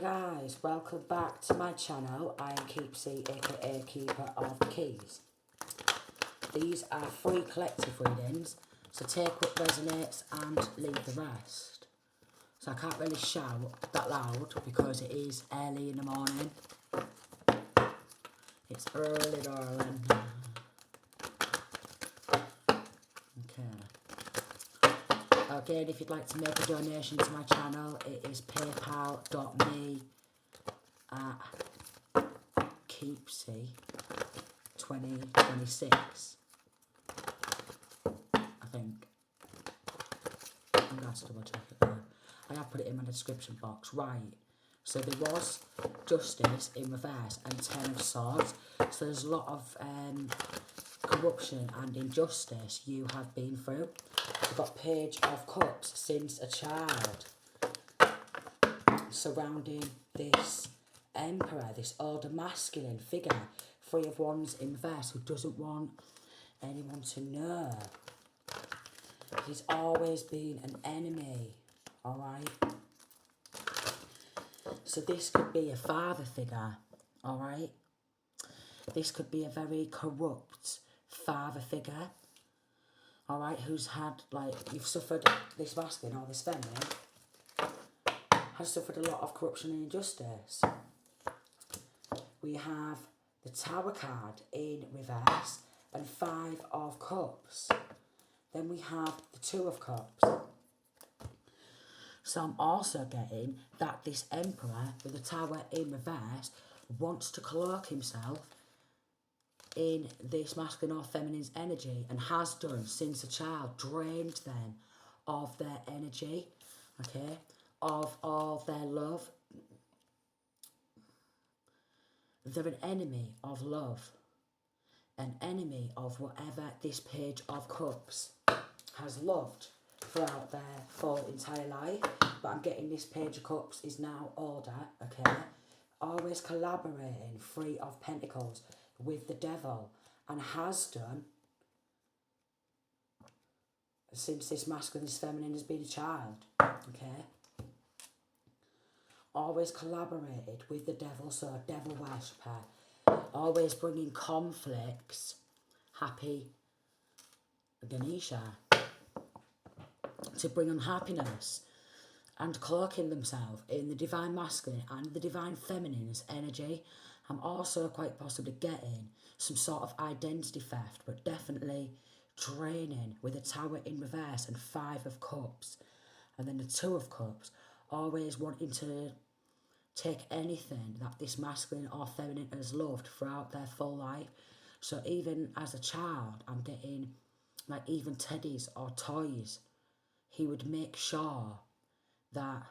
guys, welcome back to my channel. I am Keepsy, aka Keeper of the Keys. These are free collective readings, so take what resonates and leave the rest. So I can't really shout that loud because it is early in the morning. It's early, darling. Okay. Again, if you'd like to make a donation to my channel, it is paypal.me at Keepsy 2026. I think. I'm going to have to double check it there. I have put it in my description box. Right. So there was Justice in reverse and 10 of Swords. So there's a lot of corruption and injustice you have been through. We've got Page of Cups since a child. Surrounding this Emperor, this older masculine figure. Three of Wands in reverse who doesn't want anyone to know. He's always been an enemy. Alright? So this could be a father figure. Alright? This could be a very corrupt father figure. Alright, who's had, like, you've suffered, this masculine or this feminine has suffered a lot of corruption and injustice. We have the Tower card in reverse and 5 of Cups. Then we have the 2 of Cups. So I'm also getting that this Emperor with the Tower in reverse wants to cloak himself in this masculine or feminine's energy and has done since a child, drained them of their energy, okay, of all their love. They're an enemy of love, an enemy of whatever this Page of Cups has loved throughout their full entire life. But I'm getting this Page of Cups is now older, okay, always collaborating, 3 of Pentacles with the Devil, and has done since this masculine, this feminine has been a child, okay? Always collaborated with the Devil, so a devil worshipper, always bringing conflicts. Happy Ganesha, to bring unhappiness and cloaking themselves in the divine masculine and the divine feminine's energy. I'm also quite possibly getting some sort of identity theft, but definitely draining with a Tower in reverse and 5 of Cups. And then the 2 of Cups, always wanting to take anything that this masculine or feminine has loved throughout their full life. So even as a child, I'm getting, like, even teddies or toys, he would make sure that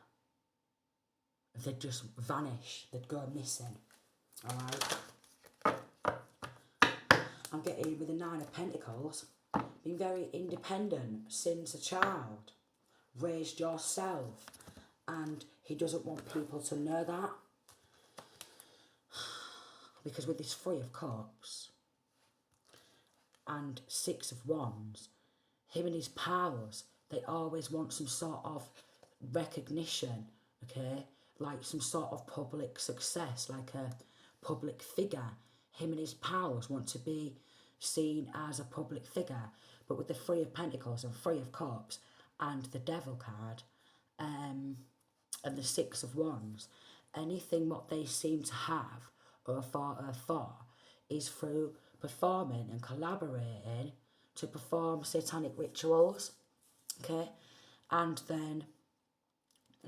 they'd just vanish, they'd go missing. Alright? I'm getting with the 9 of Pentacles, being very independent since a child, raised yourself, and he doesn't want people to know that. Because with this 3 of Cups and 6 of Wands, him and his powers, they always want some sort of recognition, okay? Like some sort of public success, like a public figure. Him and his powers want to be seen as a public figure. But with the 3 of Pentacles and 3 of Cups and the Devil card and the 6 of Wands, anything what they seem to have or for is through performing and collaborating to perform satanic rituals, okay? And then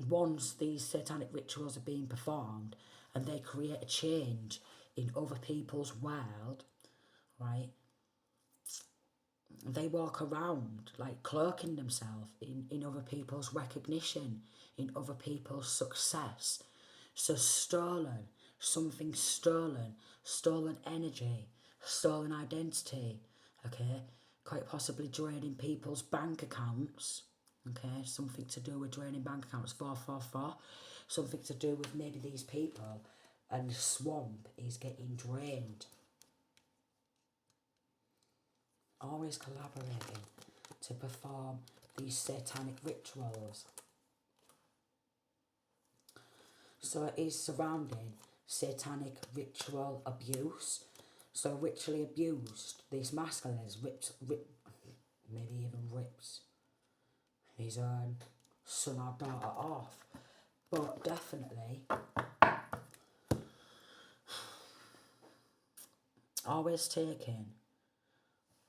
once these satanic rituals are being performed and they create a change in other people's world, right, they walk around like cloaking themselves in other people's recognition, in other people's success. So stolen, something stolen, stolen energy, stolen identity, okay, quite possibly draining people's bank accounts, okay, something to do with draining bank accounts, 444, something to do with maybe these people, and the swamp is getting drained. Always collaborating to perform these satanic rituals. So it is surrounding satanic ritual abuse. So ritually abused, this masculine has maybe even ripped his own son or daughter off. But definitely, always taking,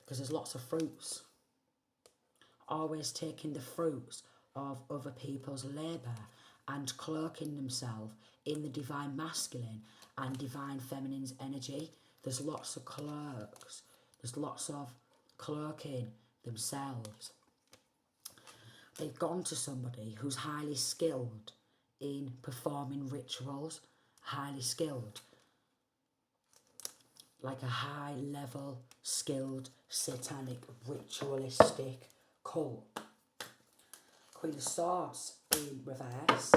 because there's lots of fruits, always taking the fruits of other people's labour and cloaking themselves in the divine masculine and divine feminine's energy. There's lots of cloaks, there's lots of cloaking themselves. They've gone to somebody who's highly skilled in performing rituals, highly skilled, like a high level skilled satanic ritualistic cult. Queen of Swords in reverse.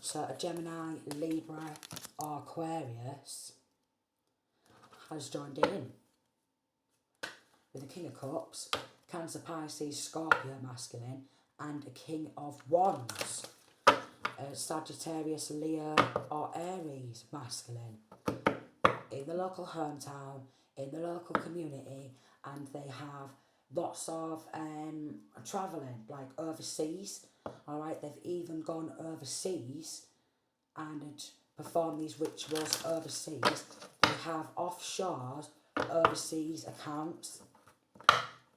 So a Gemini, Libra or Aquarius has joined in with a King of Cups, Cancer, Pisces, Scorpio masculine, and a King of Wands, Sagittarius, Leo or Aries masculine, in the local hometown, in the local community, and they have lots of travelling, like overseas. Alright, they've even gone overseas and perform these rituals overseas. They have offshore, overseas accounts.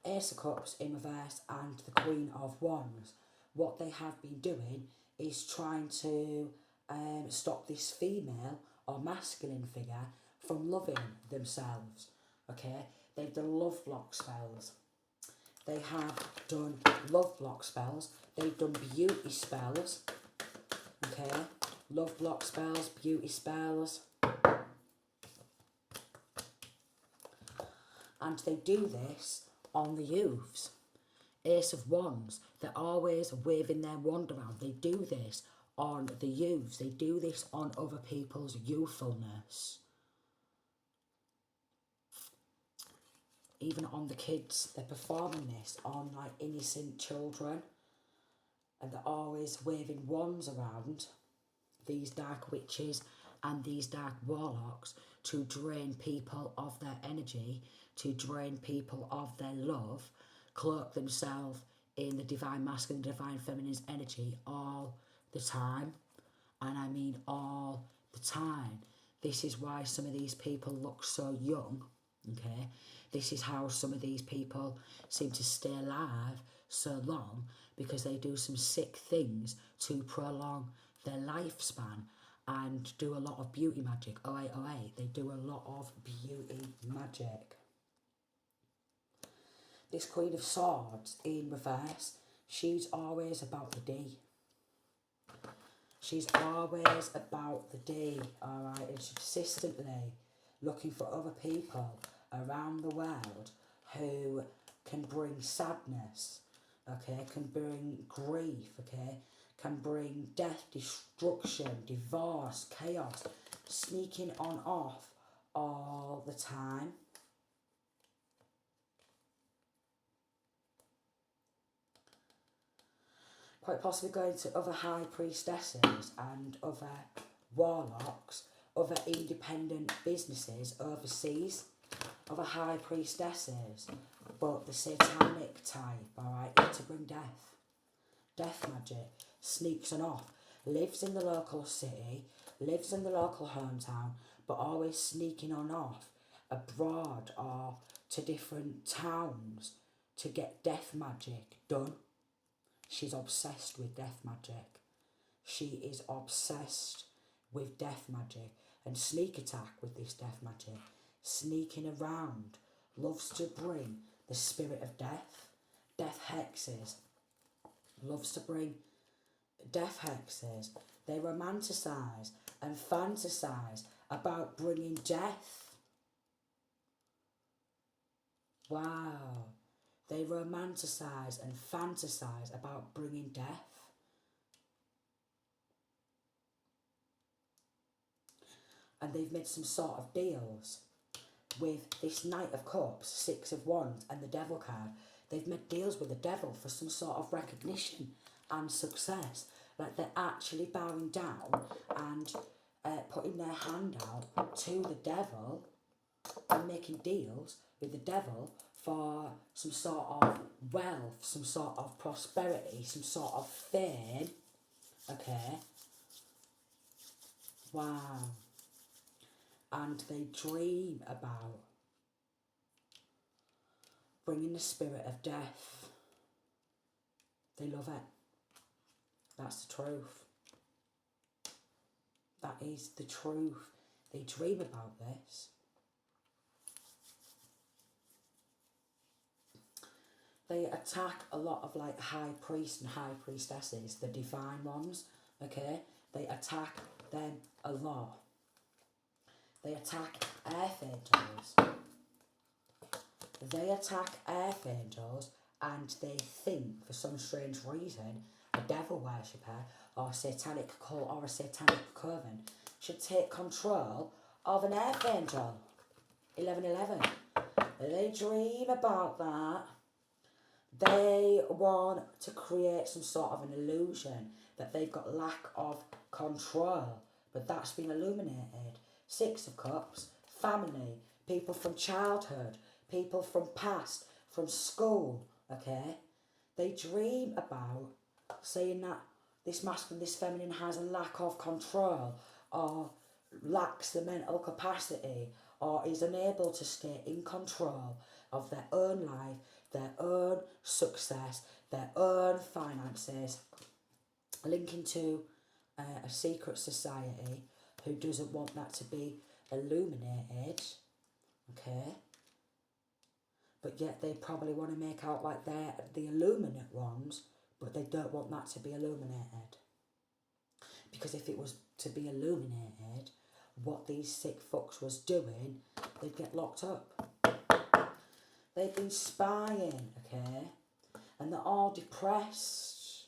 Ace of Cups in reverse and the Queen of Wands. What they have been doing is trying to stop this female or masculine figure from loving themselves. Okay, they've done love block spells. They have done love block spells. They've done beauty spells. Okay, love block spells, beauty spells. And they do this on the youths. Ace of Wands, they're always waving their wand around. They do this on the youths. They do this on other people's youthfulness. Even on the kids, they're performing this on like innocent children. And they're always waving wands around, these dark witches and these dark warlocks, to drain people of their energy, to drain people of their love, cloak themselves in the divine masculine, divine feminine's energy all the time. And I mean all the time. This is why some of these people look so young, okay? This is how some of these people seem to stay alive so long, because they do some sick things to prolong their lifespan and do a lot of beauty magic. 0808, they do a lot of beauty magic. This Queen of Swords in reverse, she's always about the D. She's always about the D, alright, and she's persistently looking for other people around the world who can bring sadness, okay, can bring grief, okay, can bring death, destruction, divorce, chaos, sneaking on off all the time. Quite possibly going to other high priestesses and other warlocks, other independent businesses overseas, other high priestesses, but the satanic type, alright, here to bring death. Death magic, sneaks on off, lives in the local city, lives in the local hometown, but always sneaking on off abroad or to different towns to get death magic done. She's obsessed with death magic. She is obsessed with death magic and sneak attack with this death magic. Sneaking around, loves to bring the spirit of death, death hexes, loves to bring death hexes. They romanticise and fantasise about bringing death. Wow. They romanticise and fantasise about bringing death. And they've made some sort of deals with this Knight of Cups, Six of Wands and the Devil card. they've made deals with the devil for some sort of recognition and success. Like they're actually bowing down and putting their hand out to the devil and making deals with the devil for some sort of wealth, some sort of prosperity, some sort of fame. Okay. Wow. And they dream about bringing the spirit of death. They love it. That's the truth. That is the truth. They dream about this. They attack a lot of like high priests and high priestesses, the divine ones, okay? They attack them a lot. They attack earth angels. They attack earth angels and they think, for some strange reason, a devil worshipper or a satanic cult or a satanic coven should take control of an earth angel. 1111. They dream about that. They want to create some sort of an illusion that they've got lack of control, but that's been illuminated. Six of Cups, family, people from childhood, people from past, from school, okay? They dream about saying that this masculine, this feminine has a lack of control or lacks the mental capacity or is unable to stay in control of their own life, their own success, their own finances, linking to a secret society who doesn't want that to be illuminated, okay? But yet they probably want to make out like they're the illuminate ones, but they don't want that to be illuminated. Because if it was to be illuminated, what these sick fucks was doing, they'd get locked up. They've been spying, okay? And they're all depressed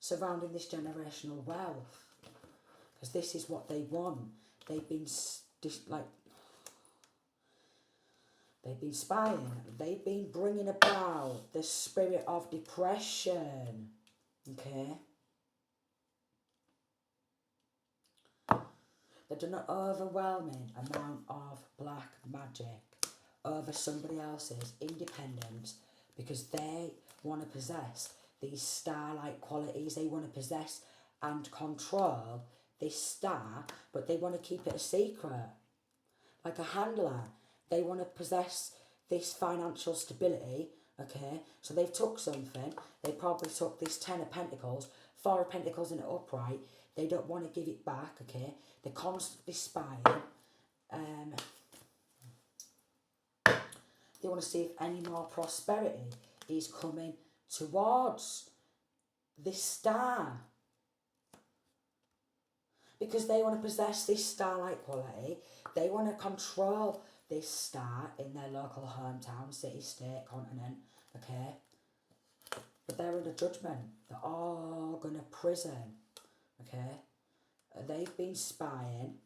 surrounding this generational wealth. Because this is what they want. They've been they've been spying. They've been bringing about the spirit of depression. Okay? They've done an overwhelming amount of black magic over somebody else's independence because they want to possess these star-like qualities. They want to possess and control this star, but they want to keep it a secret. Like a handler, they want to possess this financial stability, okay? So they've took something, they probably took this 10 of Pentacles, 4 of Pentacles in an upright, they don't want to give it back, okay? They're constantly spying. They want to see if any more prosperity is coming towards this star. Because they want to possess this star-like quality. They want to control this star in their local hometown, city, state, continent, okay? But they're under judgment. They're all going to prison, okay? They've been spying.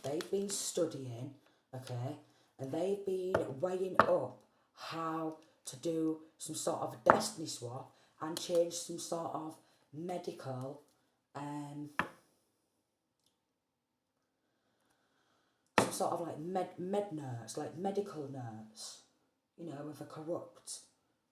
They've been studying, okay? And they've been weighing up how to do some sort of a destiny swap and change some sort of medical some sort of like med nurse, like medical nurse, you know, with a corrupt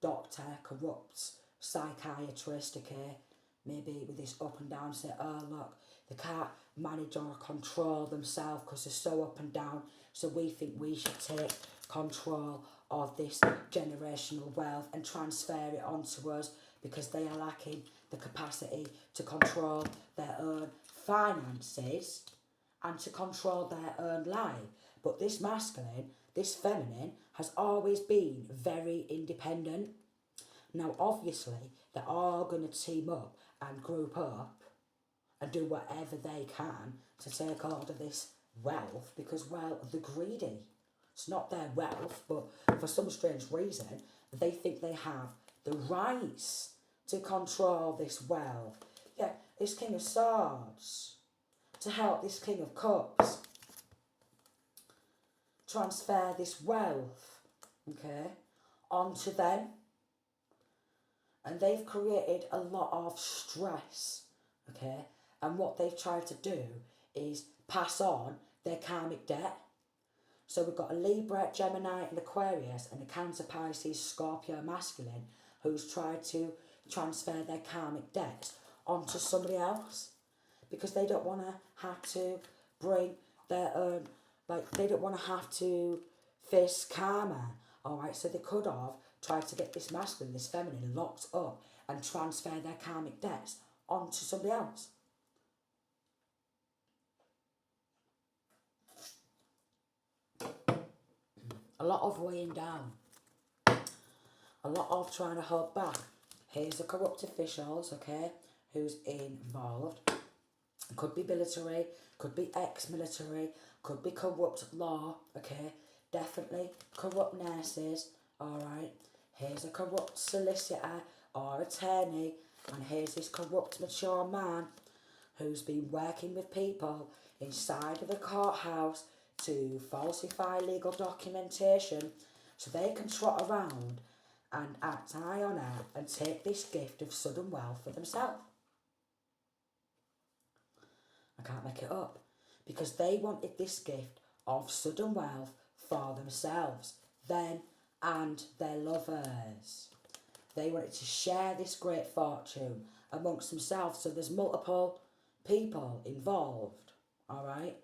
doctor, corrupt psychiatrist, okay, maybe with this up and down, say, oh look, they can't manage or control themselves because they're so up and down, so we think we should take control of this generational wealth and transfer it onto us because they are lacking the capacity to control their own finances and to control their own life. But this masculine, this feminine, has always been very independent. Now, obviously, they're all going to team up and group up and do whatever they can to take hold of this wealth because, well, they're greedy. It's not their wealth, but for some strange reason, they think they have the rights to control this wealth. Yeah, this King of Swords, to help this King of Cups transfer this wealth okay, onto them. And they've created a lot of stress, okay? And what they've tried to do is pass on their karmic debt. So we've got a Libra, Gemini, and Aquarius, and a Cancer, Pisces, Scorpio, masculine, who's tried to transfer their karmic debts onto somebody else because they don't want to have to bring their own, like, they don't want to have to face karma. All right, so they could have tried to get this masculine, this feminine locked up and transfer their karmic debts onto somebody else. A lot of weighing down, a lot of trying to hold back. Here's the corrupt officials, okay, who's involved. Could be military, could be ex-military, could be corrupt law, okay, definitely corrupt nurses, alright. Here's a corrupt solicitor or attorney, and here's this corrupt mature man who's been working with people inside of the courthouse to falsify legal documentation so they can trot around and act high on earth and take this gift of sudden wealth for themselves. I can't make it up, because they wanted this gift of sudden wealth for themselves, them and their lovers. They wanted to share this great fortune amongst themselves, so there's multiple people involved, all right?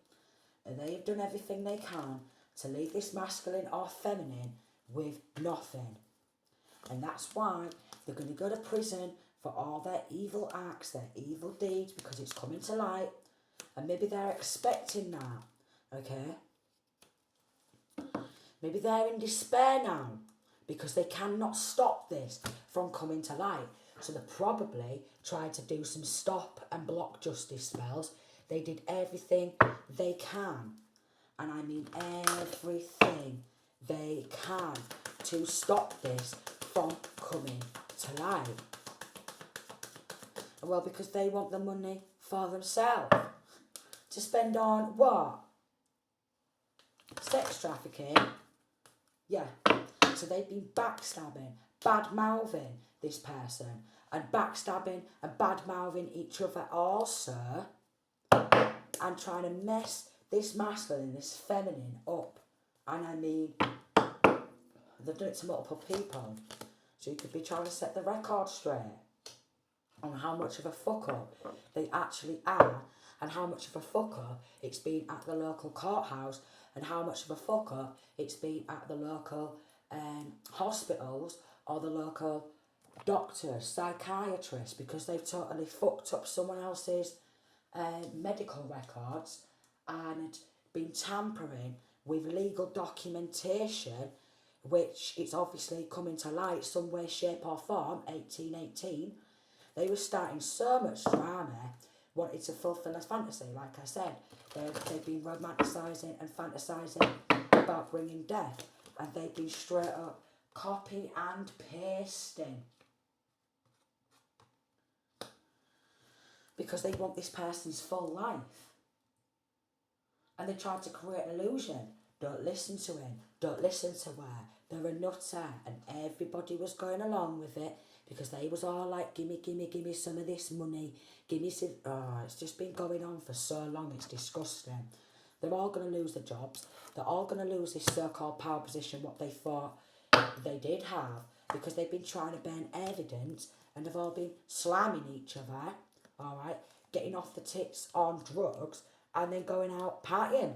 And they've done everything they can to leave this masculine or feminine with nothing. And that's why they're going to go to prison for all their evil acts, their evil deeds, because it's coming to light. And maybe they're expecting that, okay? Maybe they're in despair now because they cannot stop this from coming to light. So they probably tried to do some stop and block justice spells. They did everything they can, and I mean everything they can, to stop this from coming to light. Well, because they want the money for themselves. To spend on what? Sex trafficking? Yeah. So they've been backstabbing, bad-mouthing this person, and backstabbing and bad-mouthing each other also, and trying to mess this masculine, this feminine up. And I mean, they've done it to multiple people. So you could be trying to set the record straight on how much of a fuck-up they actually are, and how much of a fuck-up it's been at the local courthouse, and how much of a fuck-up it's been at the local hospitals or the local doctors, psychiatrists, because they've totally fucked up someone else's medical records and been tampering with legal documentation, which it's obviously coming to light some way, shape or form. 1818, they were starting so much drama, wanted to fulfill a fantasy. Like I said, they've been romanticising and fantasising about bringing death, and they've been straight up copy and pasting, because they want this person's full life. And they tried to create an illusion. Don't listen to him, don't listen to her, they're a nutter. And everybody was going along with it, because they was all like, gimme some of this money, gimme some. Oh, it's just been going on for so long, it's disgusting. They're all going to lose their jobs, they're all going to lose this so-called power position, what they thought they did have, because they've been trying to burn evidence, and they've all been slamming each other, all right, getting off the tits on drugs, and then going out partying.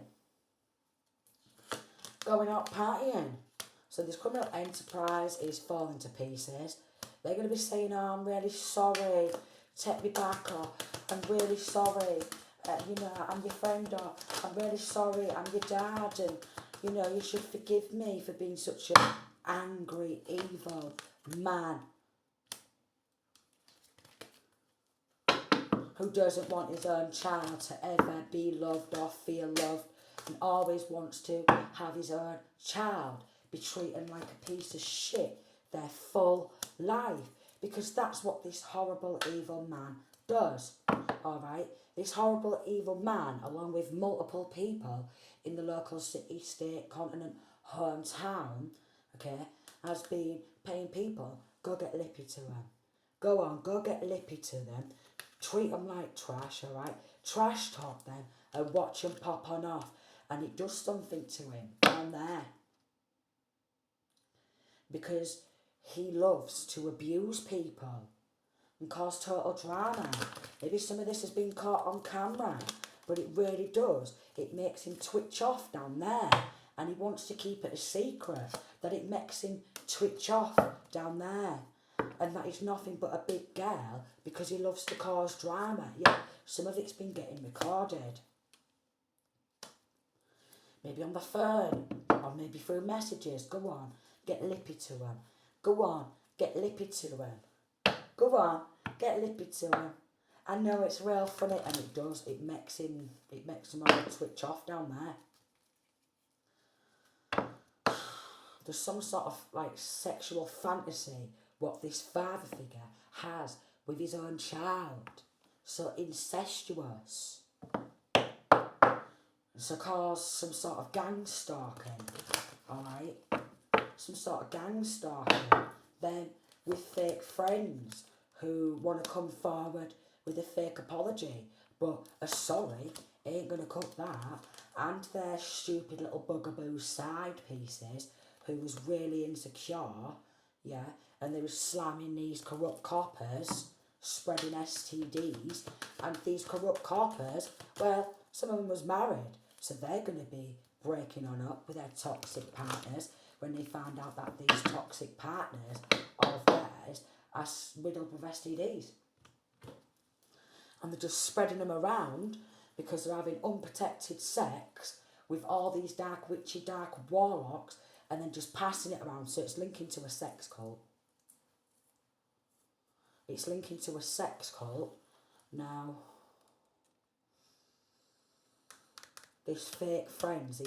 So this criminal enterprise is falling to pieces. They're going to be saying, oh, I'm really sorry, take me back, or I'm really sorry, I'm your friend, or I'm really sorry, I'm your dad, and, you should forgive me for being such an angry, evil man who doesn't want his own child to ever be loved or feel loved, and always wants to have his own child be treated like a piece of shit their full life, because that's what this horrible evil man does. Alright, this horrible evil man, along with multiple people in the local city, state, continent, hometown, okay, has been paying people, go get lippy to them. Go on, go get lippy to them. Treat them like trash, alright? Trash talk them and watch them pop on off. And it does something to him down there. Because he loves to abuse people and cause total drama. Maybe some of this has been caught on camera, but it really does. It makes him twitch off down there, and he wants to keep it a secret that it makes him twitch off down there, and that he's nothing but a big girl because he loves to cause drama. Yeah, some of it's been getting recorded. Maybe on the phone, or maybe through messages. Go on, get lippy to him. Go on, get lippy to him. Go on, get lippy to him. I know it's real funny, and it does. It makes him all twitch off down there. There's some sort of like sexual fantasy what this father figure has with his own child. So incestuous. So cause some sort of gang stalking. Alright? Some sort of gang stalking. Then with fake friends who want to come forward with a fake apology, but a sorry ain't gonna cut that. And their stupid little bugaboo side pieces who was really insecure, yeah, and they were slamming these corrupt coppers, spreading STDs, and these corrupt coppers, well, some of them was married, so they're gonna be breaking on up with their toxic partners when they find out that these toxic partners of theirs are riddled with STDs. And they're just spreading them around because they're having unprotected sex with all these dark witchy, dark warlocks, and then just passing it around. So it's linking to a sex cult. It's linking to a sex cult. Now, these fake friends,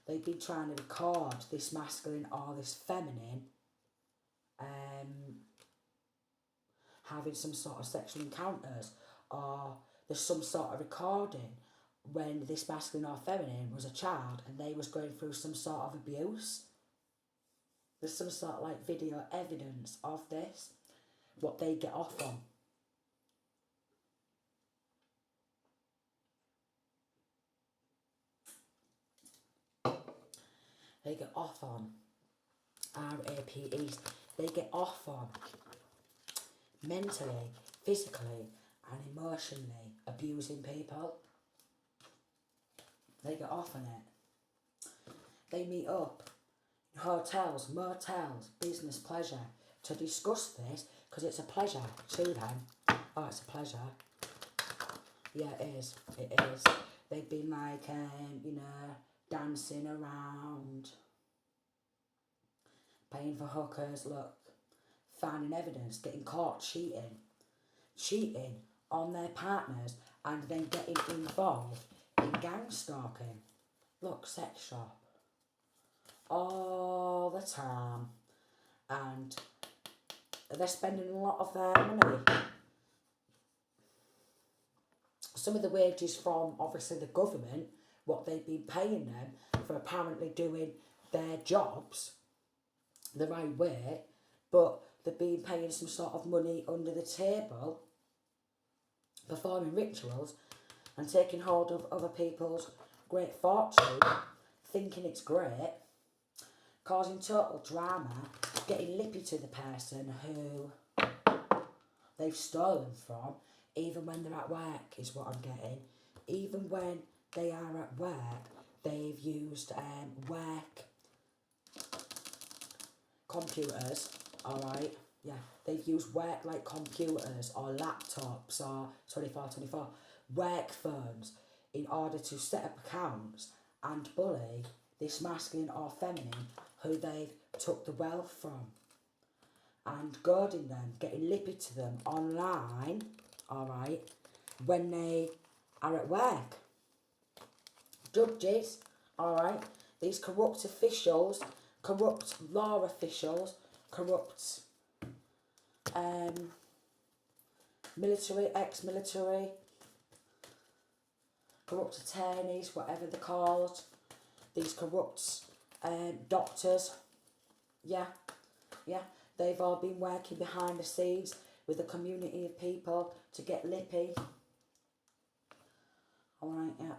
they've been trying to record this masculine or this feminine having some sort of sexual encounters, or there's some sort of recording when this masculine or feminine was a child and they was going through some sort of abuse. There's some sort of like video evidence of this, what they get off on. They get off on RAPEs. They get off on mentally, physically and emotionally abusing people. They get off on it. They meet up in hotels, motels, business, pleasure to discuss this because it's a pleasure to them. Oh, it's a pleasure. Yeah, it is. It is. They've been like, dancing around, paying for hookers, look, finding evidence, getting caught cheating on their partners, and then getting involved in gang stalking. Look, sex shop. All the time. And they're spending a lot of their money. Some of the wages from, obviously, the government, what they've been paying them for apparently doing their jobs the right way, but they've been paying some sort of money under the table, performing rituals and taking hold of other people's great fortune, thinking it's great, causing total drama, getting lippy to the person who they've stolen from, even when they're at work, is what I'm getting. Even when they are at work, they've used work computers, alright? Yeah, they've used work like computers or laptops or 24 work phones in order to set up accounts and bully this masculine or feminine who they've took the wealth from, and goading them, getting lippy to them online, alright, when they are at work. Judges, alright, these corrupt officials, corrupt law officials, corrupt military, ex-military, corrupt attorneys, whatever they're called, these corrupt doctors, yeah, yeah, they've all been working behind the scenes with a community of people to get lippy. Alright, yeah,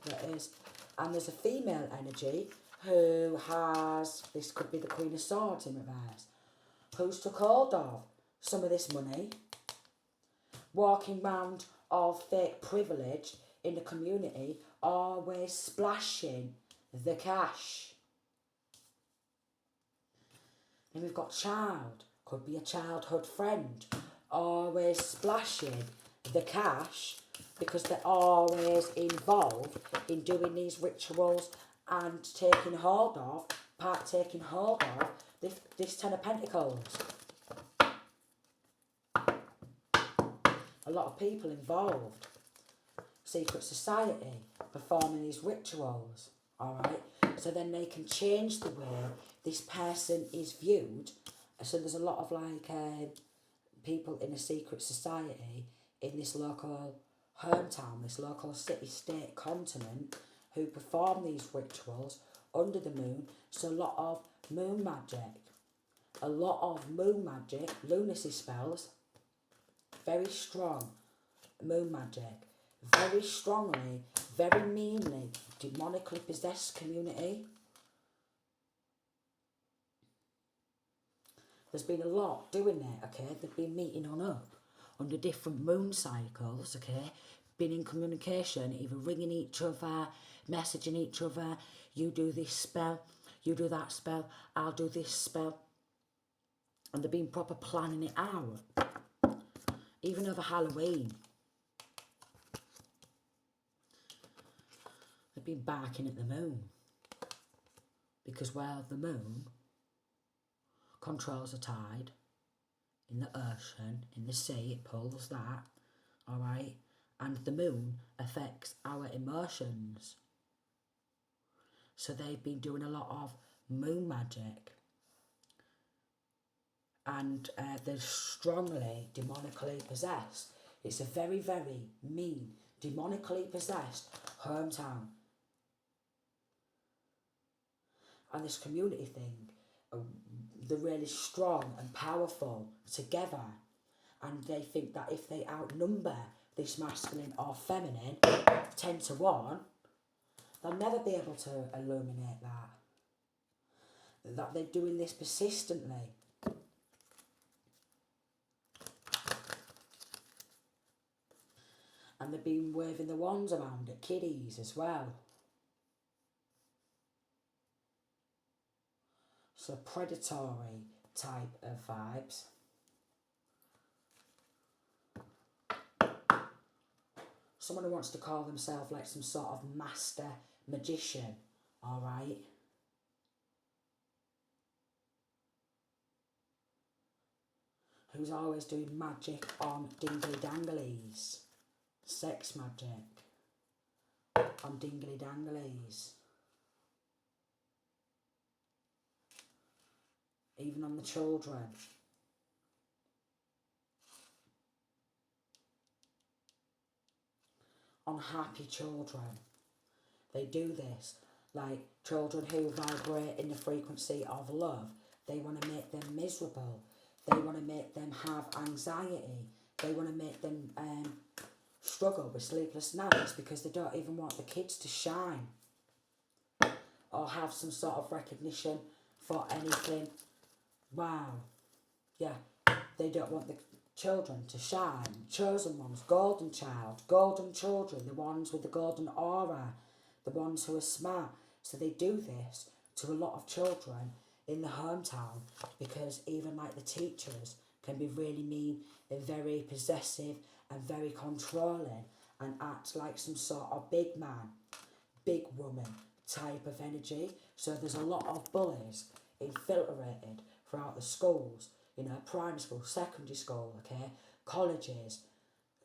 there is. And there's a female energy who has, this could be the Queen of Swords in reverse, who's took hold of some of this money, walking round all fake privilege in the community, always splashing the cash. Then we've got child, could be a childhood friend, always splashing the cash because they're always involved in doing these rituals and taking hold of this Ten of Pentacles. A lot of people involved. Secret society performing these rituals, alright? So then they can change the way this person is viewed. So there's a lot of people in a secret society in this local hometown, this local city, state, continent, who perform these rituals under the moon. So a lot of moon magic, lunacy spells, very strong moon magic, very strongly, very meanly, demonically possessed community. There's been a lot doing it, okay? They've been meeting on up under different moon cycles, okay? Been in communication, either ringing each other, messaging each other. You do this spell, you do that spell, I'll do this spell. And they've been proper planning it out. Even over Halloween. They've been barking at the moon. Because, well, the moon controls the tide in the ocean, in the sea, it pulls that, alright? And the moon affects our emotions. So they've been doing a lot of moon magic. And they're strongly demonically possessed. It's a very, very mean, demonically possessed hometown. And this community thing, they're really strong and powerful together. And they think that if they outnumber this masculine or feminine 10 to 1, they'll never be able to illuminate that. That they're doing this persistently. And they've been waving the wands around at kiddies as well. So predatory type of vibes. Someone who wants to call themselves like some sort of master magician, alright? Who's always doing magic on dingly danglies. Sex magic on dingly danglies. Even on the children. On happy children. They do this. Like children who vibrate in the frequency of love. They want to make them miserable. They want to make them have anxiety. They want to make them struggle with sleepless nights because they don't even want the kids to shine or have some sort of recognition for anything. Wow. Yeah. They don't want the children to shine. Chosen ones, golden child, golden children, the ones with the golden aura, the ones who are smart. So they do this to a lot of children in the hometown because even like the teachers can be really mean and very possessive and very controlling and act like some sort of big man, big woman type of energy. So there's a lot of bullies infiltrated throughout the schools, you know, primary school, secondary school, okay, colleges,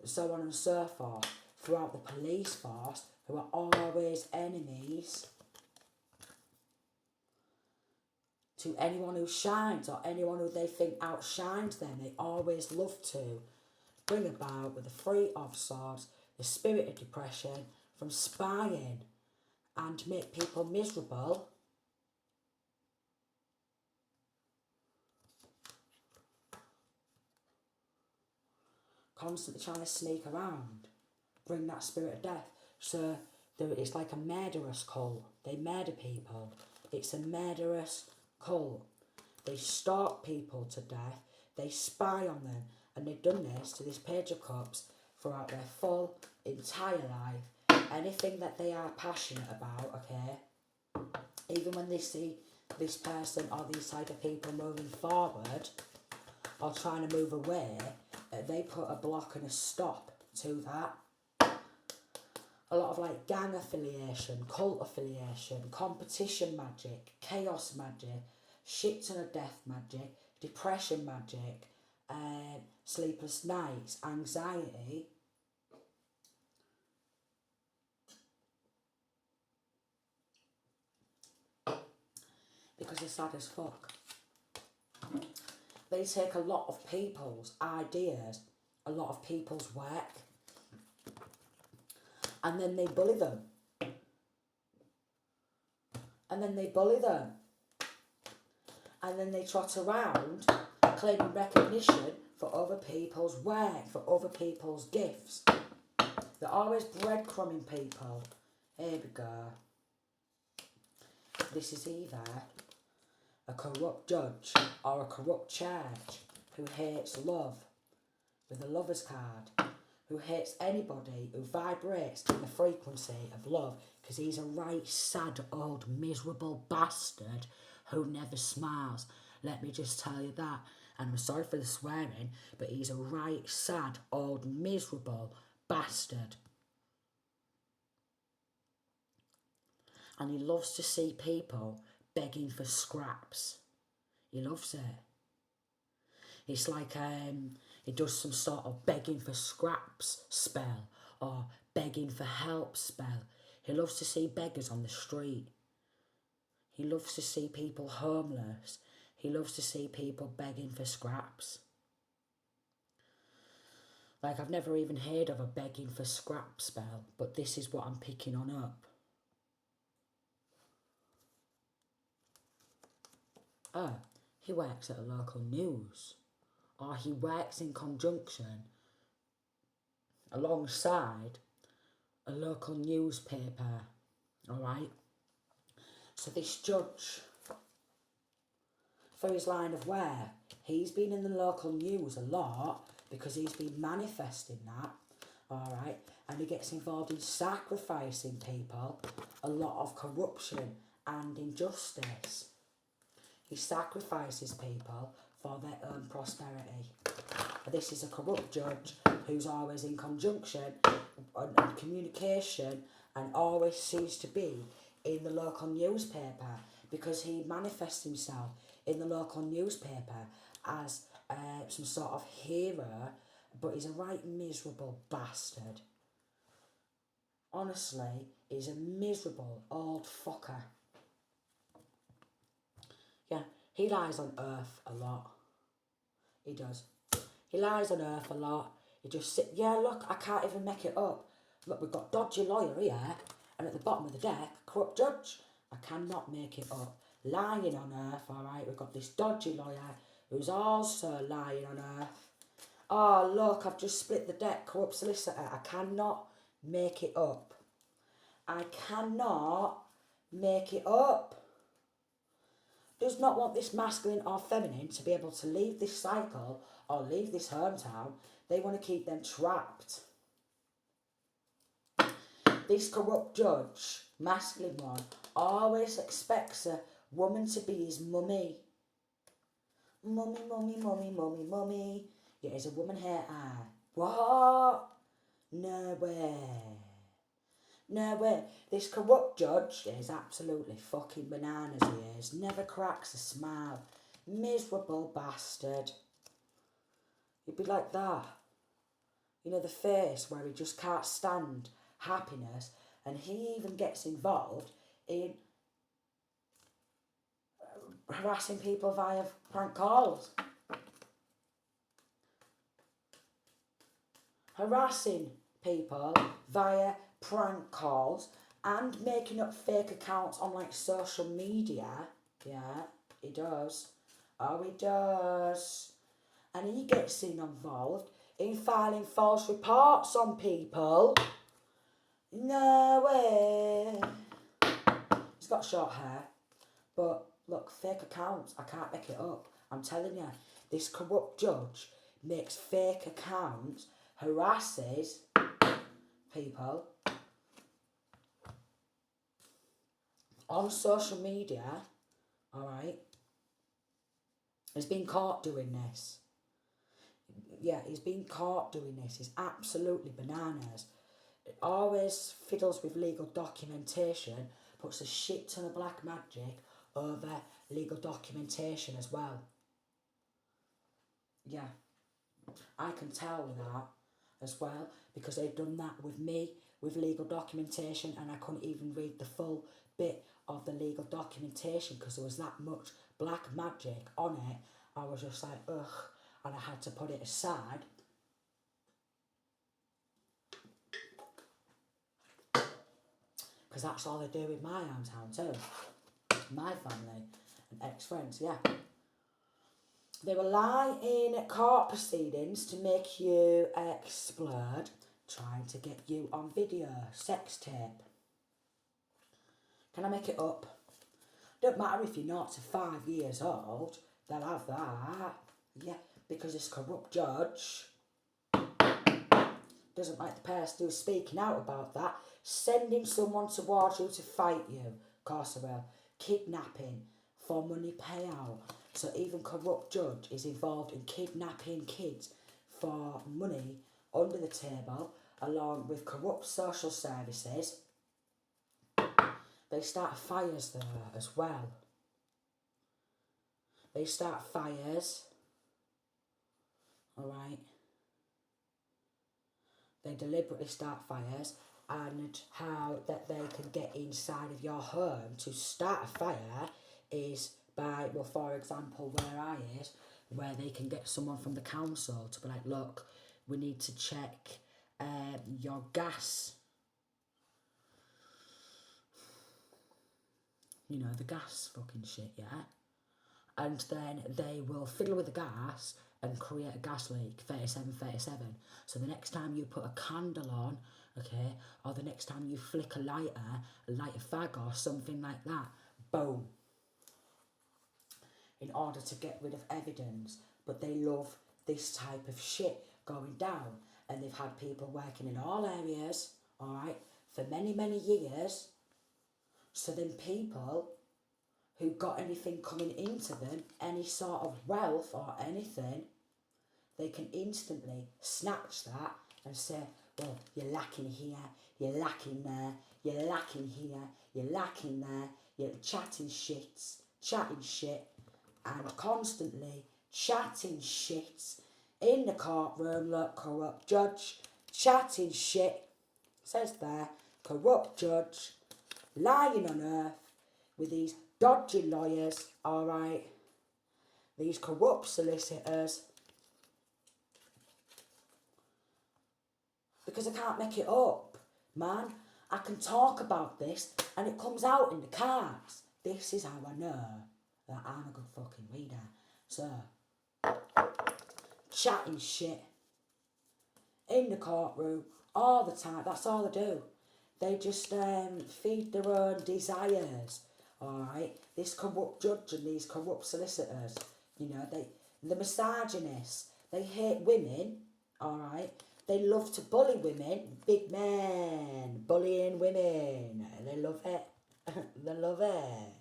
so on and so forth, throughout the police force, who are always enemies to anyone who shines or anyone who they think outshines them. They always love to bring about with the Three of Swords, the spirit of depression from spying and make people miserable. Constantly trying to sneak around, bring that spirit of death. So it's like a murderous cult. They murder people. It's a murderous cult. They stalk people to death. They spy on them. And they've done this to this Page of Cups throughout their full entire life. Anything that they are passionate about, okay, even when they see this person or these type of people moving forward or trying to move away, they put a block and a stop to that. A lot of like gang affiliation, cult affiliation, competition magic, chaos magic, shit ton of death magic, depression magic, sleepless nights, anxiety. Because they're sad as fuck. They take a lot of people's ideas, a lot of people's work, and then they bully them. And then they bully them. And then they trot around claiming recognition for other people's work, for other people's gifts. They're always breadcrumbing people. Here we go. This is either a corrupt judge or a corrupt church who hates love with a lover's card, who hates anybody who vibrates in the frequency of love, because he's a right sad old miserable bastard who never smiles. Let me just tell you that. And I'm sorry for the swearing, but he's a right sad old miserable bastard. And he loves to see people begging for scraps. He loves it. It's like he does some sort of begging for scraps spell or begging for help spell. He loves to see beggars on the street. He loves to see people homeless. He loves to see people begging for scraps. Like, I've never even heard of a begging for scrap spell, but this is what I'm picking on up. Oh, he works at a local news. Or he works in conjunction alongside a local newspaper. Alright? So this judge, for his line of work, he's been in the local news a lot because he's been manifesting that. Alright? And he gets involved in sacrificing people, a lot of corruption and injustice. He sacrifices people for their own prosperity. This is a corrupt judge who's always in conjunction and communication and always seems to be in the local newspaper because he manifests himself in the local newspaper as some sort of hero, but he's a right miserable bastard. Honestly, he's a miserable old fucker. Yeah, he lies on earth a lot. He does. He lies on earth a lot. He just yeah, look, I can't even make it up. Look, we've got dodgy lawyer here, and at the bottom of the deck, corrupt judge. I cannot make it up. Lying on earth, alright, we've got this dodgy lawyer who's also lying on earth. Oh, look, I've just split the deck, corrupt solicitor. I cannot make it up. I cannot make it up. Does not want this masculine or feminine to be able to leave this cycle or leave this hometown. They want to keep them trapped. This corrupt judge, masculine one, always expects a woman to be his mummy. Mummy, mummy, mummy, mummy, mummy. Yeah, is a woman here? What? No way. No way. This corrupt judge is absolutely fucking bananas, he is. Never cracks a smile. Miserable bastard. He'd be like that. You know, the face where he just can't stand happiness, and he even gets involved in harassing people via prank calls. Harassing people via prank calls and making up fake accounts on like social media. Yeah, he does. Oh, he does. And he gets involved in filing false reports on people. No way. He's got short hair. But look, fake accounts, I can't make it up. I'm telling you, this corrupt judge makes fake accounts, harasses people on social media, alright? He's been caught doing this. Yeah, he's been caught doing this. He's absolutely bananas. It always fiddles with legal documentation, puts a shit ton of black magic over legal documentation as well. Yeah, I can tell with that as well, because they've done that with me with legal documentation, and I couldn't even read the full bit of the legal documentation because there was that much black magic on it. I was just like, ugh, and I had to put it aside. Because that's all they do with my hometown too. My family and ex-friends, yeah. They will lie in court proceedings to make you explode, trying to get you on video, sex tape. Can I make it up? Don't matter if you're not to 5 years old, they'll have that. Yeah, because this corrupt judge doesn't like the person who's speaking out about that, sending someone towards you to fight you. Of course they will. Kidnapping for money payout. So even corrupt judge is involved in kidnapping kids for money under the table, along with corrupt social services. They start fires there as well. They start fires. Alright. They deliberately start fires, and how that they can get inside of your home to start a fire is by, well, for example, where I is, where they can get someone from the council to be like, look, we need to check your gas. You know, the gas fucking shit, yeah? And then they will fiddle with the gas and create a gas leak, 3737. So the next time you put a candle on, okay, or the next time you flick a light a fag or something like that, boom. In order to get rid of evidence. But they love this type of shit going down. And they've had people working in all areas, alright, for many, many years. So then people who got anything coming into them, any sort of wealth or anything, they can instantly snatch that and say, well, you're lacking here, you're lacking there, you're lacking here, you're lacking there, you're chatting shit, and constantly chatting shit in the courtroom. Look, corrupt judge, chatting shit, says there, corrupt judge, lying on earth with these dodgy lawyers, alright, these corrupt solicitors, because I can't make it up, man. I can talk about this and it comes out in the cards. This is how I know that I'm a good fucking reader. So, chatting shit in the courtroom all the time, that's all they do. They just feed their own desires, alright? This corrupt judge and these corrupt solicitors, you know, the misogynists, they hate women, alright? They love to bully women, big men, bullying women, they love it, they love it,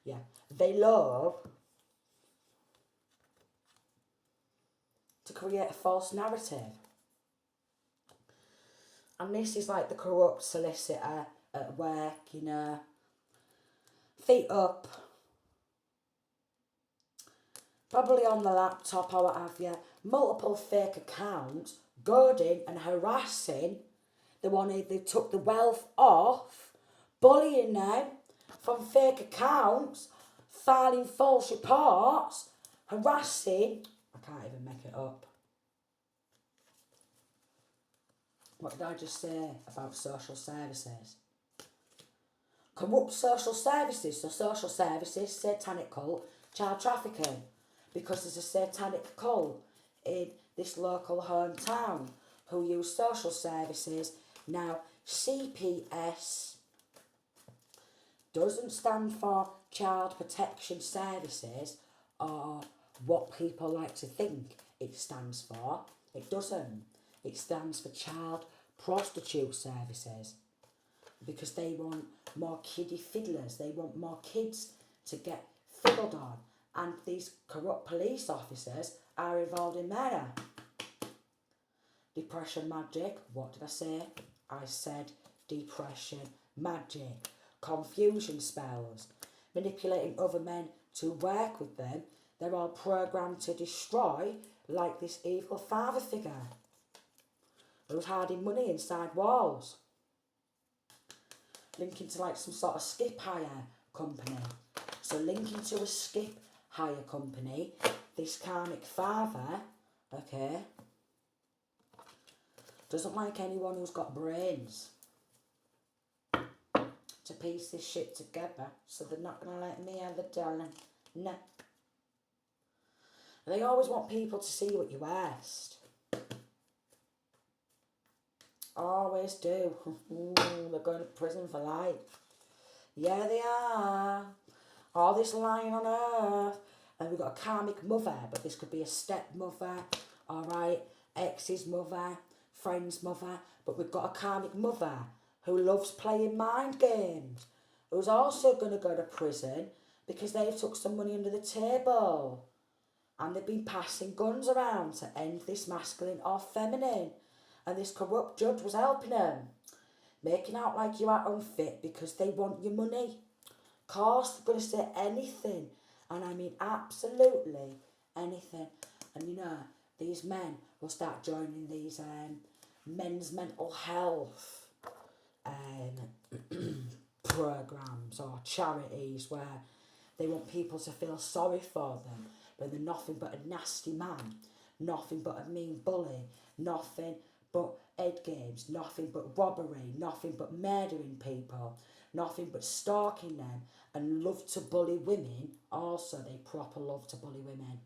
yeah, they love to create a false narrative. And this is like the corrupt solicitor at work, you know, feet up, probably on the laptop or what have you, multiple fake accounts, goading and harassing the one who they took the wealth off, bullying them from fake accounts, filing false reports, harassing, I can't even make it up. What did I just say about social services? Corrupt social services. So social services, satanic cult, child trafficking. Because there's a satanic cult in this local hometown who use social services. Now, CPS doesn't stand for Child Protection Services or what people like to think it stands for. It doesn't. It stands for Child Prostitute Services, because they want more kiddie fiddlers. They want more kids to get fiddled on. And these corrupt police officers are involved in murder. Depression magic. What did I say? I said depression magic. Confusion spells. Manipulating other men to work with them. They're all programmed to destroy, like this evil father figure who's hiding money inside walls. Linking to like some sort of skip hire company. So linking to a skip hire company, this karmic father, okay, doesn't like anyone who's got brains to piece this shit together, so they're not going to let me have the darling. No. They always want people to see what you asked. Always do. They're going to prison for life. Yeah, they are. All this lying on earth. And we've got a karmic mother, but this could be a stepmother, alright, ex's mother, friend's mother, but we've got a karmic mother who loves playing mind games, who's also going to go to prison because they've took some money under the table and they've been passing guns around to end this masculine or feminine, and this corrupt judge was helping them, making out like you are unfit because they want your money. Of course, they're going to say anything, and I mean absolutely anything. And you know, these men will start joining these men's mental health programs or charities where they want people to feel sorry for them, but they're nothing but a nasty man, nothing but a mean bully, nothing but head games, nothing but robbery, nothing but murdering people, nothing but stalking them, and love to bully women. Also, they proper love to bully women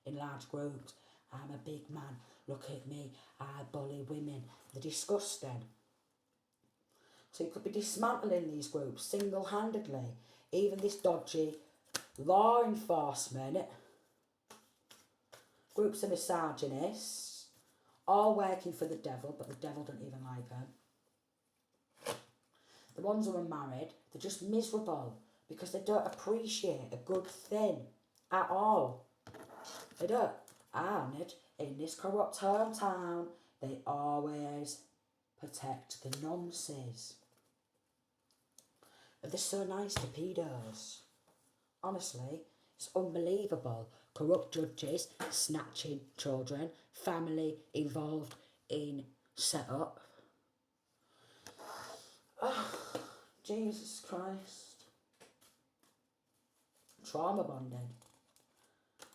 in large groups. I'm a big man, look at me, I bully women. They're disgusting. So you could be dismantling these groups single-handedly. Even this dodgy law enforcement, groups of misogynists, all working for the devil, but the devil don't even like them. The ones who are married, they're just miserable because they don't appreciate a good thing at all. They don't. And in this corrupt hometown, they always protect the nonces. They're so nice to pedos. Honestly, it's unbelievable. Corrupt judges snatching children, family involved in setup. Oh, Jesus Christ. Trauma bonding.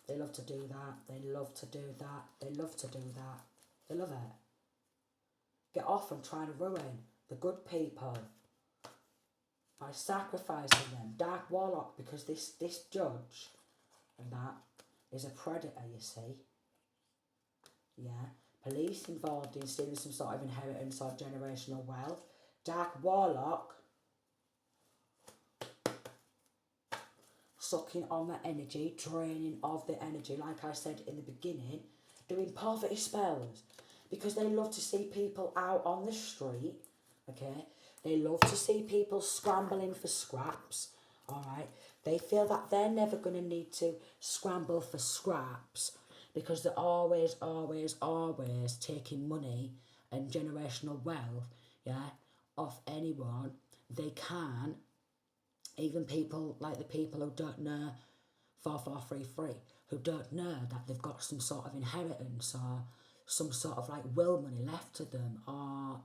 They love to do that. They love to do that. They love to do that. They love it. Get off and try to ruin the good people by sacrificing them. Dark Warlock, because this judge and that is a predator, you see. Yeah. Police involved in stealing some sort of inheritance or generational wealth. Dark Warlock sucking on the energy, draining of the energy, like I said in the beginning, doing poverty spells, because they love to see people out on the street, okay? They love to see people scrambling for scraps, alright? They feel that they're never going to need to scramble for scraps because they're always, always, always taking money and generational wealth, yeah, off anyone they can. Even people like the people who don't know 4433, who don't know that they've got some sort of inheritance or some sort of like will money left to them, or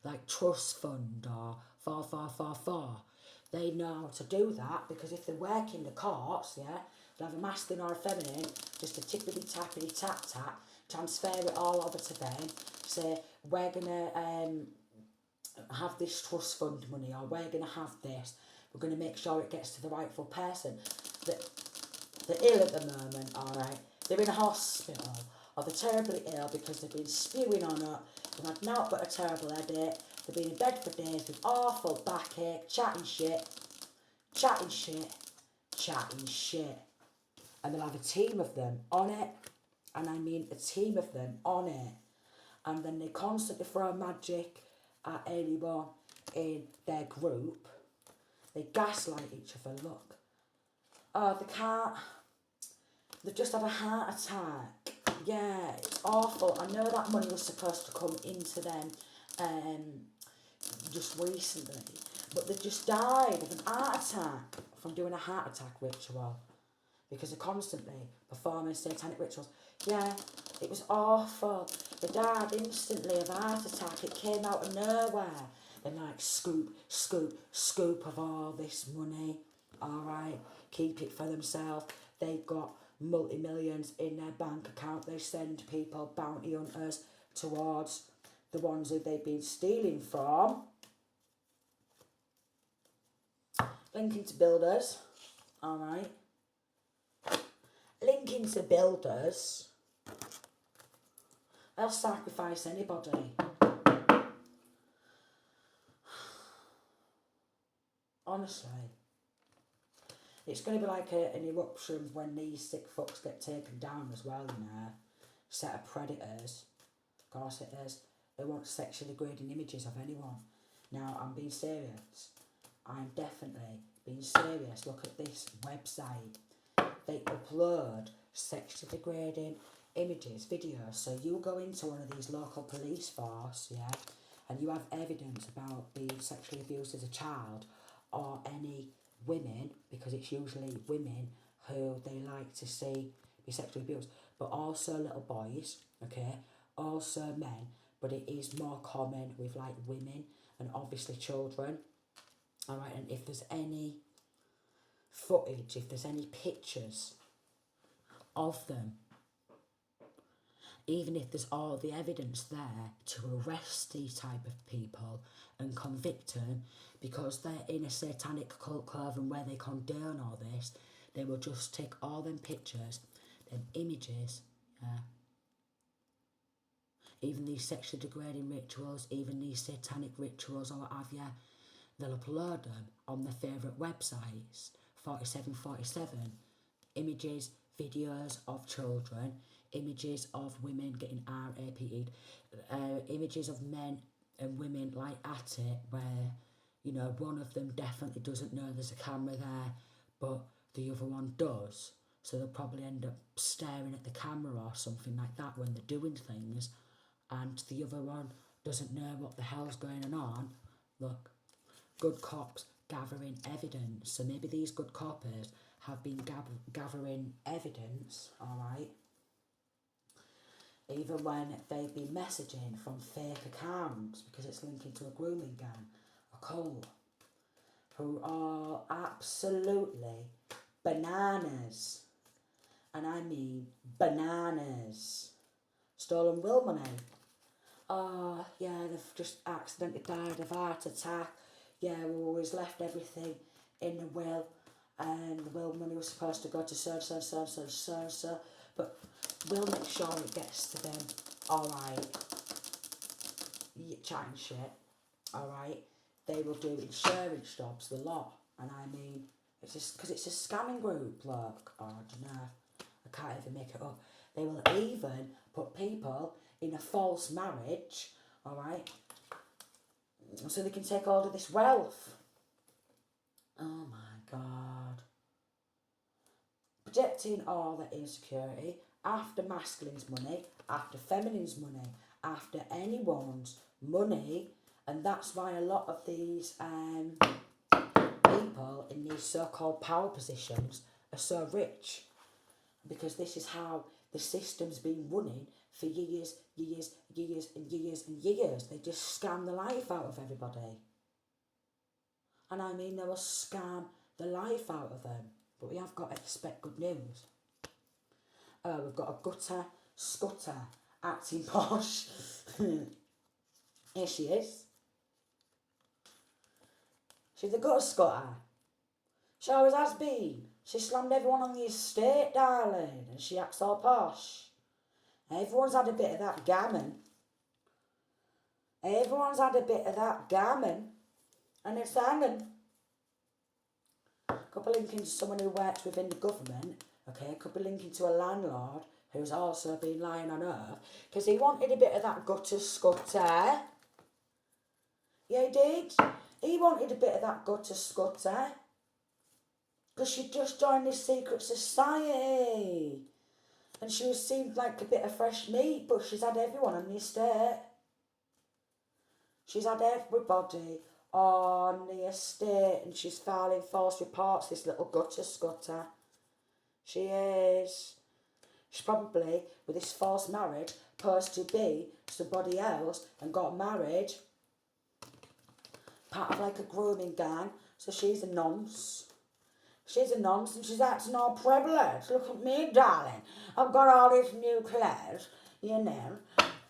like trust fund or 4444. They know how to do that because if they work in the courts, yeah, they'll have a masculine or a feminine, just a tippity tappity tap tap, transfer it all over to them, say, we're going to have this trust fund money, or we're going to have this, we're going to make sure it gets to the rightful person. They're ill at the moment, alright? They're in a hospital, or they're terribly ill because they've been spewing on it, they've had now but a terrible headache, they've been in bed for days with awful backache, chatting shit, and they'll have a team of them on it, and I mean a team of them on it, and then they constantly throw magic at anyone in their group. They gaslight each other. Look, oh, they've just had a heart attack. Yeah, it's awful. I know that money was supposed to come into them just recently, but they've just died of an heart attack from doing a heart attack ritual, because they're constantly performing satanic rituals. Yeah, it was awful. They died instantly of a heart attack. It came out of nowhere. And like, scoop of all this money. Alright, keep it for themselves. They've got multi-millions in their bank account. They send people, bounty hunters, towards the ones who they've been stealing from. Linking to builders. Alright. Linking to builders. They'll sacrifice anybody. Honestly. It's going to be like an eruption when these sick fucks get taken down as well, you know. Set of predators. Of course it is. They want sexually degrading images of anyone. Now, I'm being serious. I'm definitely being serious. Look at this website. They upload sexually degrading images, videos. So you go into one of these local police force, yeah, and you have evidence about being sexually abused as a child, or any women, because it's usually women who they like to see be sexually abused, but also little boys, okay, also men, but it is more common with like women and obviously children. Alright, and if there's any footage, if there's any pictures of them, even if there's all the evidence there to arrest these type of people and convict them, because they're in a satanic cult clothing where they condone all this, they will just take all them pictures, them images, even these sexually degrading rituals, even these satanic rituals or what have you, they'll upload them on their favourite websites, 4747, images, videos of children, images of women getting raped, images of men and women like at it, where, you know, one of them definitely doesn't know there's a camera there, but the other one does, so they'll probably end up staring at the camera or something like that when they're doing things, and the other one doesn't know what the hell's going on. Look, good cops gathering evidence, so maybe these good coppers have been gathering evidence, alright, even when they've been messaging from fake accounts, because it's linking to a grooming gang, a cult, who are absolutely bananas, and I mean bananas. Stolen will money. Oh, yeah, they've just accidentally died of heart attack. Yeah, we always left everything in the will, and the will money was supposed to go to so, but we'll make sure it gets to them. Alright, you chatting shit. Alright, they will do insurance jobs, the lot, and I mean, it's just because it's a scamming group, look. Oh, I don't know, I can't even make it up. They will even put people in a false marriage, alright, so they can take all of this wealth. Oh my God. Projecting all that insecurity after masculine's money, after feminine's money, after anyone's money, and that's why a lot of these people in these so-called power positions are so rich, because this is how the system's been running for years and years. They just scam the life out of everybody. And I mean, they will scam the life out of them. But we have got to expect good news. We've got a gutter, scutter, acting posh. Here she is. She's the gutter scutter. She always has been. She slammed everyone on the estate, darling, and she acts all posh. Everyone's had a bit of that gammon. Everyone's had a bit of that gammon, and it's hanging. Could be linking to someone who works within the government, okay? Could be linking to a landlord who's also been lying on earth, because he wanted a bit of that gutter scutter. Yeah, he did. He wanted a bit of that gutter scutter. Because she just joined this secret society. And she seemed like a bit of fresh meat, but she's had everyone on the estate. She's had everybody on the estate, and she's filing false reports, this little gutter scutter. She is. She's probably, with this false marriage, supposed to be somebody else and got married. Part of like a grooming gang, so she's a nonce. She's a nonce and she's acting all privileged. Look at me, darling. I've got all these new clothes, you know.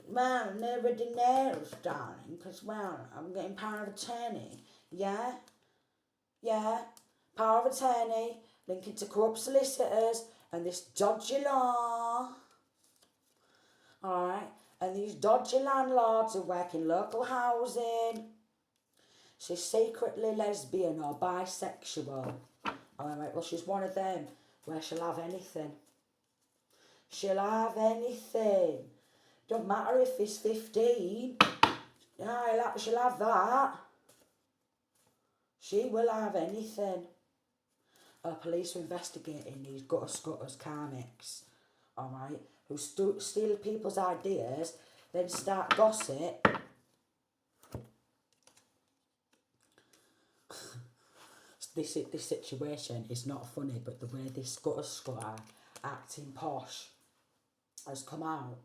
Well, nobody knows, darling, because, well, I'm getting power of attorney. Yeah? Yeah? Power of attorney, linking to corrupt solicitors and this dodgy law. Alright? And these dodgy landlords who work in local housing. She's secretly lesbian or bisexual. Alright, well, she's one of them where she'll have anything. She'll have anything. Don't matter if he's 15. Yeah, she'll have that. She will have anything. Police are investigating these gutter scutters karmics. Alright, who steal people's ideas, then start gossip. This situation is not funny, but the way this gutter scutter acting posh has come out,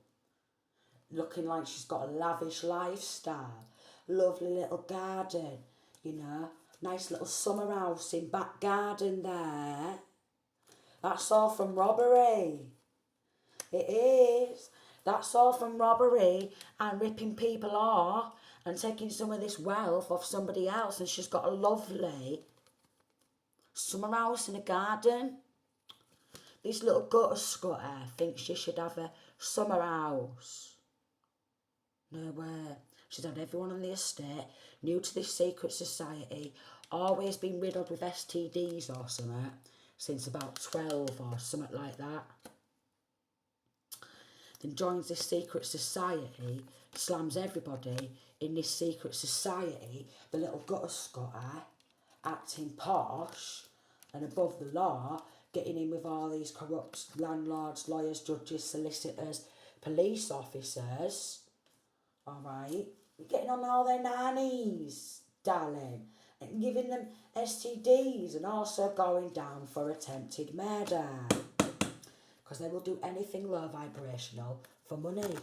looking like she's got a lavish lifestyle, lovely little garden, you know, nice little summer house in back garden there. That's all from robbery. It is. That's all from robbery and ripping people off and taking some of this wealth off somebody else, and she's got a lovely summer house in a garden. This little gutter scutter thinks she should have a summer house. No way. She's had everyone on the estate, new to this secret society, always been riddled with STDs or something, since about 12 or something like that. Then joins this secret society, slams everybody in this secret society, the little gutter scutter, acting posh and above the law, getting in with all these corrupt landlords, lawyers, judges, solicitors, police officers. Alright, getting on all their nannies, darling, and giving them STDs, and also going down for attempted murder. Because they will do anything low vibrational for money.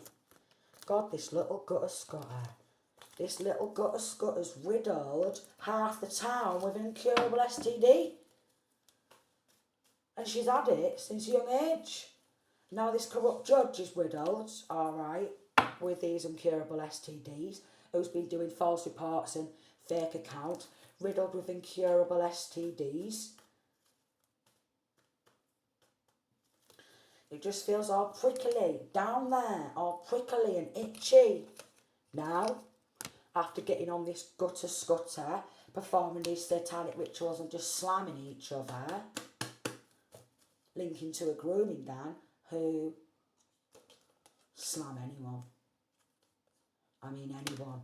God, this little gutter scutter. This little gutter scutter's riddled half the town with an incurable STD. And she's had it since a young age. Now this corrupt judge is riddled, alright, with these incurable STDs, who's been doing false reports and fake accounts, riddled with incurable STDs. It just feels all prickly down there, all prickly and itchy. Now, after getting on this gutter scutter, performing these satanic rituals and just slamming each other, linking to a grooming gang who slam anyone. I mean anyone.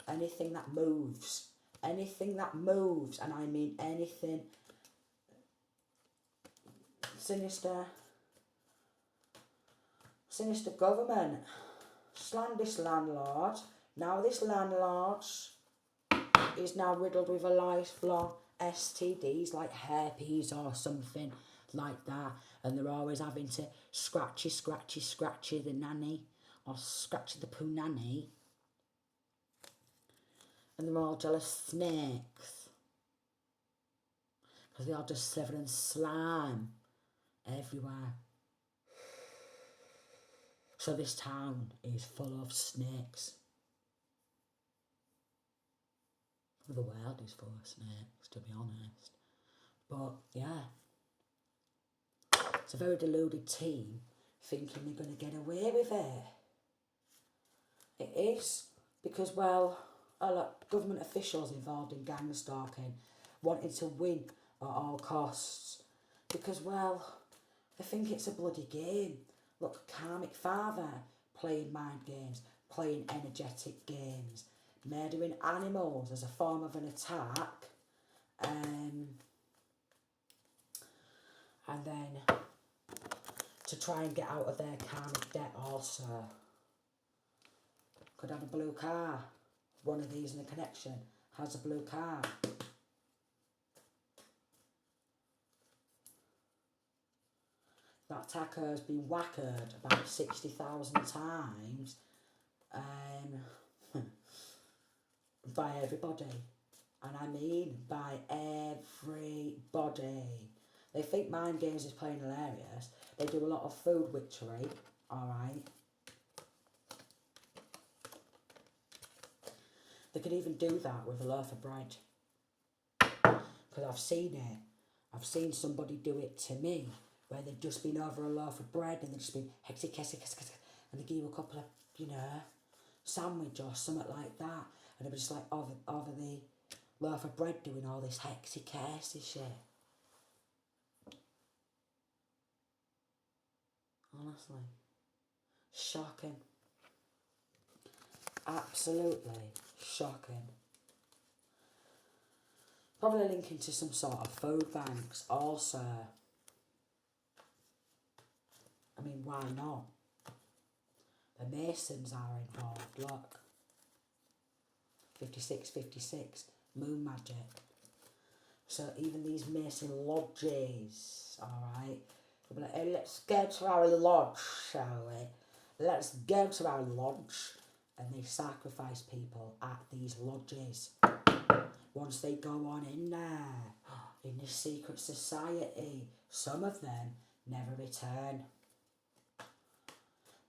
Anything that moves. Anything that moves, and I mean anything sinister. Sinister government. Slam this landlord. Now this landlord is now riddled with a lifelong STDs like herpes or something like that, and they're always having to scratchy the nanny or scratchy the poo nanny, and they're all jealous snakes because they all just sliver and slime everywhere. So this town is full of snakes. The world is full of snakes, to be honest. But yeah, it's a very deluded team thinking they're going to get away with it. It is, because, well, a lot government officials involved in gang stalking wanting to win at all costs. Because, well, they think it's a bloody game. Look, Karmic Father playing mind games, playing energetic games, murdering animals as a form of an attack, and then to try and get out of their karmic debt also. Could have a blue car. One of these in a connection has a blue car. That attacker has been whackered about 60,000 times by everybody. And I mean by everybody. They think Mind Games is playing hilarious. They do a lot of food witchery, alright? They could even do that with a loaf of bread. Because I've seen it. I've seen somebody do it to me, where they've just been over a loaf of bread and they've just been and they give you a couple of, sandwich or something like that. And it was just like over the loaf of bread doing all this hexy shit. Honestly. Shocking. Absolutely shocking. Probably linking to some sort of food banks also. I mean, why not? The Masons are involved, look. 56, moon magic. So even these Mason lodges, alright? They'll be like, hey, let's go to our lodge, shall we? Let's go to our lodge. And they sacrifice people at these lodges. Once they go on in there, in this secret society, some of them never return.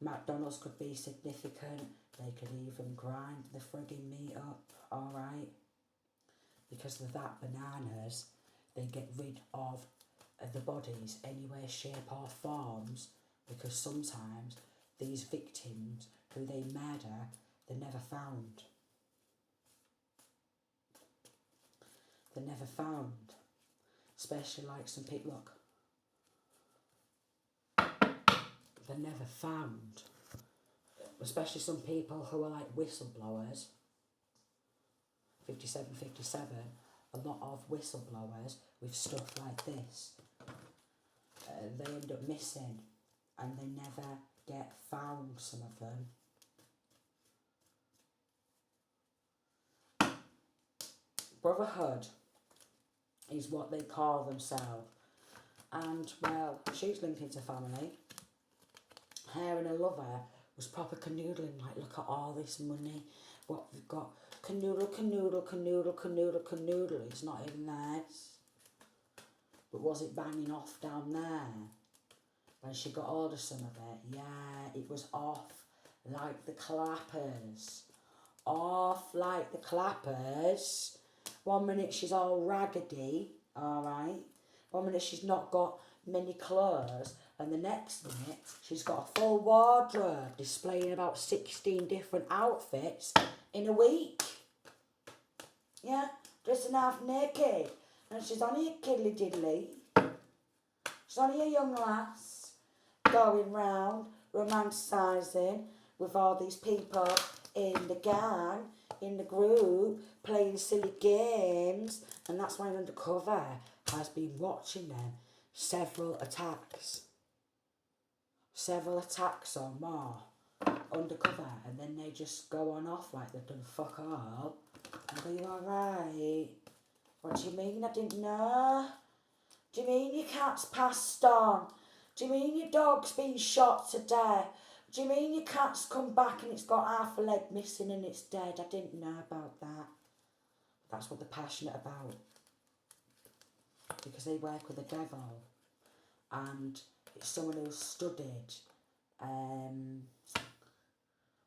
McDonald's could be significant. They could even grind the frigging meat up, alright? Because of that, bananas, they get rid of the bodies any way, shape or forms, because sometimes these victims who they murder, they're never found. They're never found. Especially like some people, look. They're never found. Especially some people who are like whistleblowers. 57, a lot of whistleblowers with stuff like this. They end up missing and they never get found, some of them. Brotherhood is what they call themselves. And, well, she's linking to family. Her and her lover was proper canoodling, like, look at all this money, what we've got. Canoodle. It's not even theirs. But was it banging off down there? When she got hold of some of it, yeah, it was off like the clappers. Off like the clappers. 1 minute she's all raggedy, alright. 1 minute she's not got many clothes, and the next minute she's got a full wardrobe displaying about 16 different outfits in a week. Yeah, dressing half naked. And she's only a kiddly diddly. She's only a young lass going round romanticising with all these people in the gang, in the group, playing silly games. And that's why Undercover has been watching them. Several attacks or more undercover, and then they just go on off like they've done fuck all. And are you alright? What do you mean I didn't know? Do you mean your cat's passed on? Do you mean your dog's been shot to death? Do you mean your cat's come back and it's got half a leg missing and it's dead? I didn't know about that. That's what they're passionate about. Because they work with the devil. And it's someone who's studied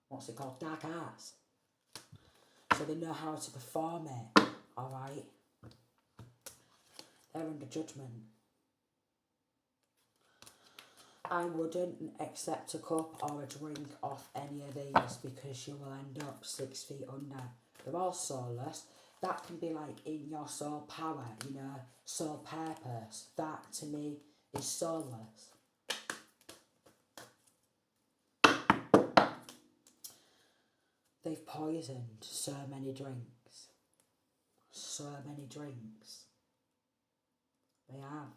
what's it called, dark arts. So they know how to perform it, alright? They're under judgment. I wouldn't accept a cup or a drink off any of these because you will end up 6 feet under. They're all soulless. That can be like in your soul power, you know, soul purpose. That to me is soulless. They've poisoned so many drinks. So many drinks. They have.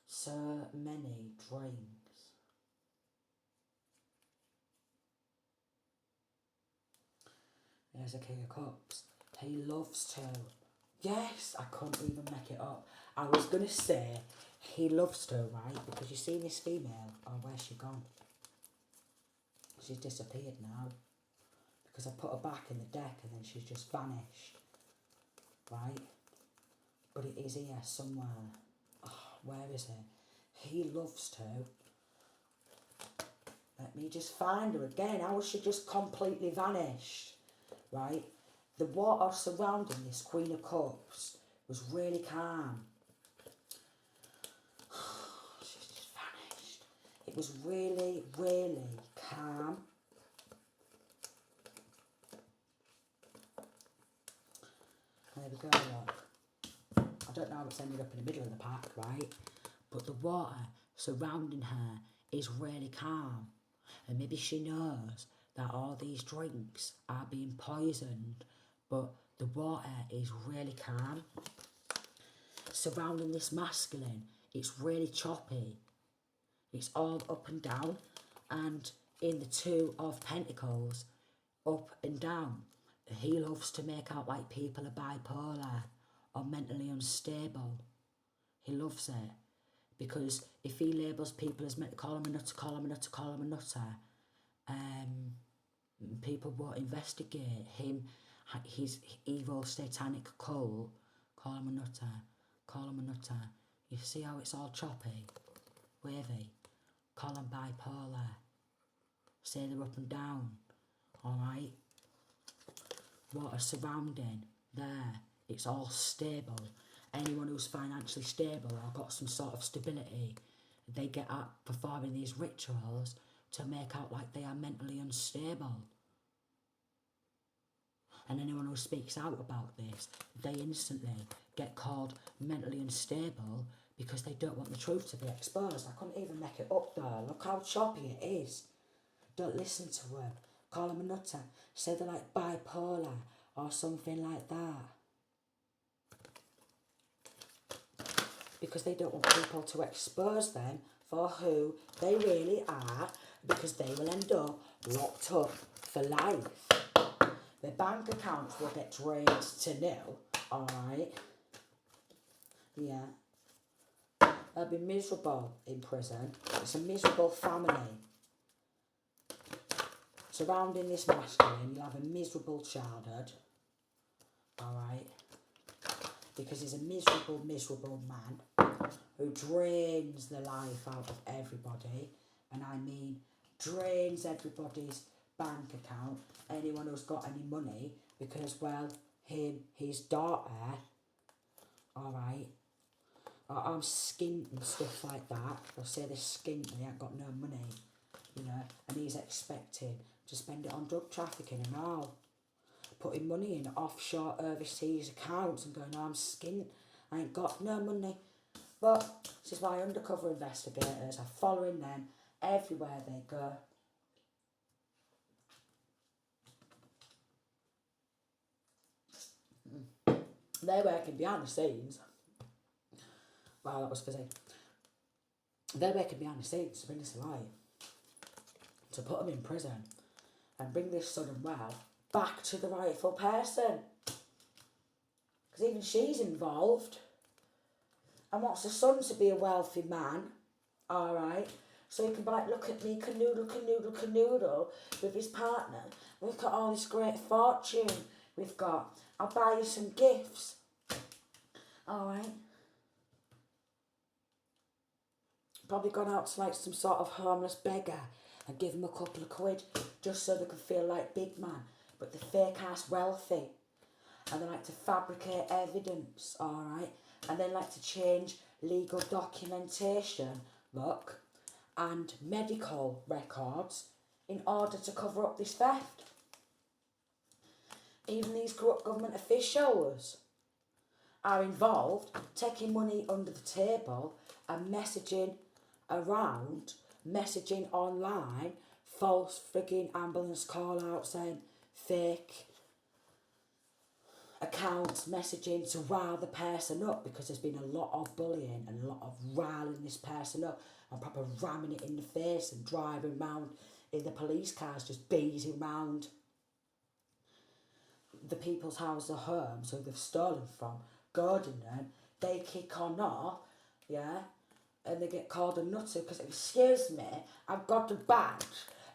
So many drinks. There's a King of Cups. He loves to. Yes, I couldn't even make it up. I was going to say he loves to, right? Because you see this female. Oh, where's she gone? She's disappeared now. Because I put her back in the deck and then she's just vanished. Right? But it is here somewhere. Oh, where is it? He loves to. Let me just find her again. How was she just completely vanished? Right? The water surrounding this Queen of Cups was really calm. She's just vanished. It was really, really calm. There we go, look. I don't know how it's ended up in the middle of the pack, right? But the water surrounding her is really calm. And maybe she knows that all these drinks are being poisoned, but the water is really calm. Surrounding this masculine, it's really choppy. It's all up and down. And in the Two of Pentacles, up and down, he loves to make out like people are bipolar or mentally unstable. He loves it. Because if he labels people as meant to call him a nutter, call him a nutter, call him a nutter, people won't investigate him, his evil satanic cult, call him a nutter, call him a nutter. You see how it's all choppy, wavy, call him bipolar, say they're up and down, alright? Water surrounding there, it's all stable. Anyone who's financially stable or got some sort of stability, they get up performing these rituals to make out like they are mentally unstable. And anyone who speaks out about this, they instantly get called mentally unstable because they don't want the truth to be exposed. I couldn't even make it up there. Look how choppy it is. Don't listen to them. Call them a nutter. Say they're like bipolar or something like that. Because they don't want people to expose them for who they really are, because they will end up locked up for life. Their bank accounts will get drained to nil, alright? Yeah. They'll be miserable in prison. It's a miserable family. Surrounding this masculine, you'll have a miserable childhood, alright? Because he's a miserable, miserable man who drains the life out of everybody. And I mean drains everybody's bank account, anyone who's got any money, because, well, his daughter, alright, I'm skint and stuff like that. They'll say they're skint, they ain't got no money, you know, and he's expecting to spend it on drug trafficking and all. Putting money in offshore overseas accounts and going, oh, I'm skint, I ain't got no money. But this is why undercover investigators are following them everywhere they go. They're working behind the scenes. Wow, that was fizzy. They're working behind the scenes to bring this to light. To put them in prison and bring this sudden wealth back to the rightful person. Because even she's involved. And wants the son to be a wealthy man. Alright. So he can be like, look at me, canoodle, canoodle, canoodle with his partner. We've got all this great fortune. We've got, I'll buy you some gifts. Alright. probably gone out to like some sort of homeless beggar and give him a couple of quid just so they can feel like big man. But they're fake ass wealthy. And they like to fabricate evidence, alright? And they like to change legal documentation, look, and medical records in order to cover up this theft. Even these corrupt government officials are involved, taking money under the table and messaging around, messaging online, false frigging ambulance call out saying fake accounts messaging to rile the person up, because there's been a lot of bullying and a lot of riling this person up and proper ramming it in the face and driving round in the police cars, just beating round the people's houses or homes who they've stolen from, guarding them. They kick on off, yeah, and they get called a nutter because, excuse me, I've got a badge.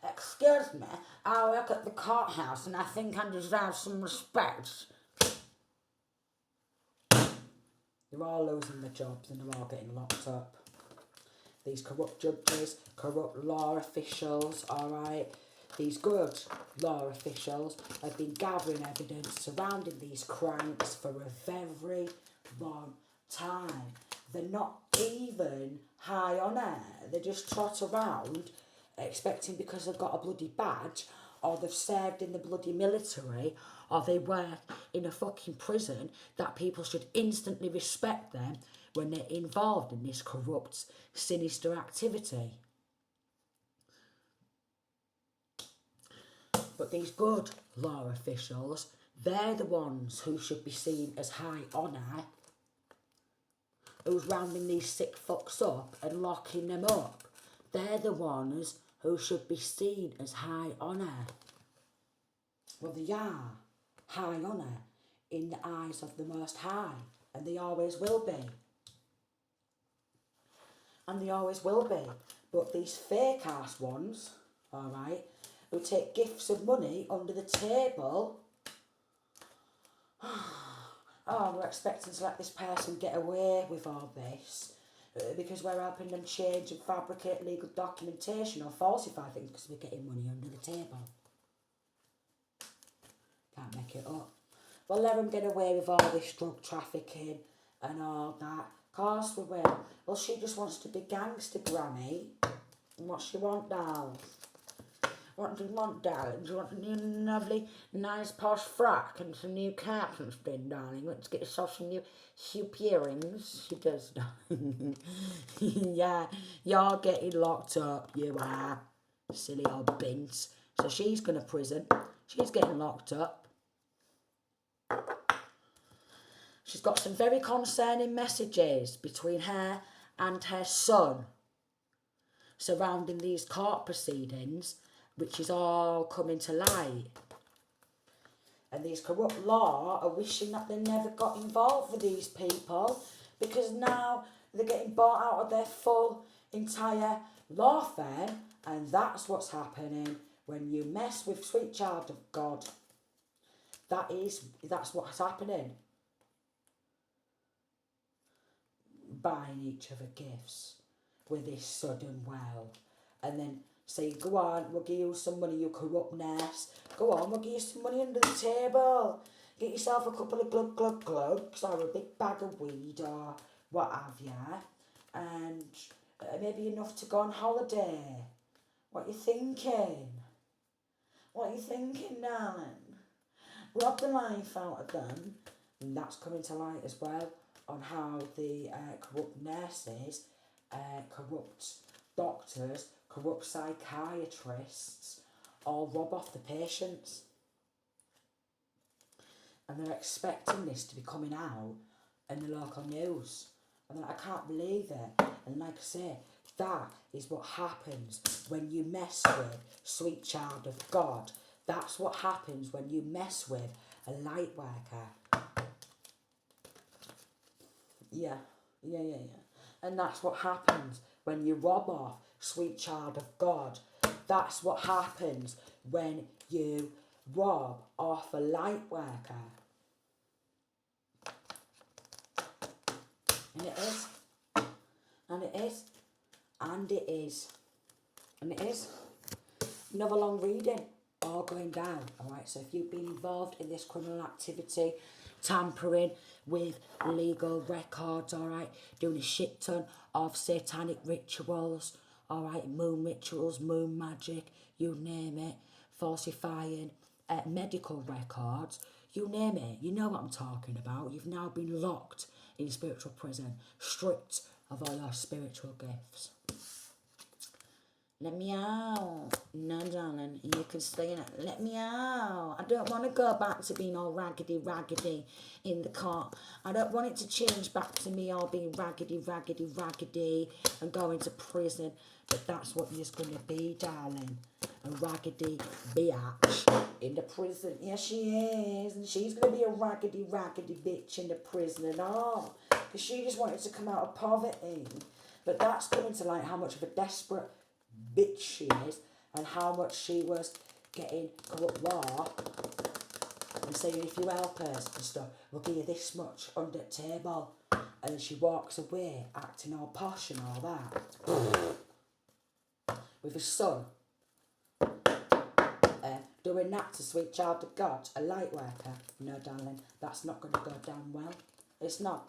Excuse me, I work at the courthouse and I think I deserve some respect. They're all losing their jobs and they're all getting locked up. These corrupt judges, corrupt law officials, alright? These good law officials have been gathering evidence surrounding these crimes for a very long time. They're not even high on air. They just trot around expecting, because they've got a bloody badge, or they've served in the bloody military, or they work in a fucking prison, that people should instantly respect them when they're involved in this corrupt, sinister activity. But these good law officials, they're the ones who should be seen as high honour, who's rounding these sick fucks up and locking them up. They're the ones who should be seen as high honour. Well, they are high honour in the eyes of the Most High, and they always will be. And they always will be. But these fake ass ones, alright, who take gifts of money under the table, we're expecting to let this person get away with all this because we're helping them change and fabricate legal documentation or falsify things because we're getting money under the table. Can't make it up. We'll let them get away with all this drug trafficking and all that. Of course we will. Well, she just wants to be gangster, Granny. And what she want, darling? What do you want, darling? Do you want a new, lovely, nice posh frock and some new curtains, then, darling? Let's get yourself some new soup earrings. She does, darling. Yeah, you're getting locked up, you are. Silly old bint. So she's going to prison. She's getting locked up. She's got some very concerning messages between her and her son surrounding these court proceedings, which is all coming to light. And these corrupt law are wishing that they never got involved with these people, because now they're getting bought out of their full entire law firm, and that's what's happening when you mess with sweet child of God. That's what's happening. Buying each other gifts with this sudden well, and then say, go on, we'll give you some money, you corruptness. Go on, we'll give you some money under the table. Get yourself a couple of glugs or a big bag of weed or what have you, and maybe enough to go on holiday. What you thinking? What you thinking, darling? Rob the life out of them. And that's coming to light as well on how the corrupt nurses, corrupt doctors, corrupt psychiatrists all rob off the patients. And they're expecting this to be coming out in the local news. And I can't believe it. And like I say, that is what happens when you mess with sweet child of God. That's what happens when you mess with a light worker. Yeah. And that's what happens when you rob off sweet child of God. That's what happens when you rob off a light worker. And it is. And it is. And it is. Another long reading, all going down. Alright, so if you've been involved in this criminal activity, tampering with legal records, alright, doing a shit ton of satanic rituals, alright, moon rituals, moon magic, you name it, falsifying medical records, you name it, you know what I'm talking about. You've now been locked in spiritual prison, stripped of all your spiritual gifts. Let me out. No, darling, you can stay in it. Let me out. I don't want to go back to being all raggedy in the car. I don't want it to change back to me all being raggedy and going to prison. But that's what you're going to be, darling. A raggedy bitch in the prison. Yes, she is. And she's going to be a raggedy bitch in the prison and all. Because she just wanted to come out of poverty. But that's coming to light how much of a desperate bitch she is, and how much she was getting corrupt law and saying, if you help us and stuff, we'll give you this much under the table. And then she walks away acting all posh and all that with her son doing that to sweet child of God, a light worker. No, darling, that's not going to go down well. It's not.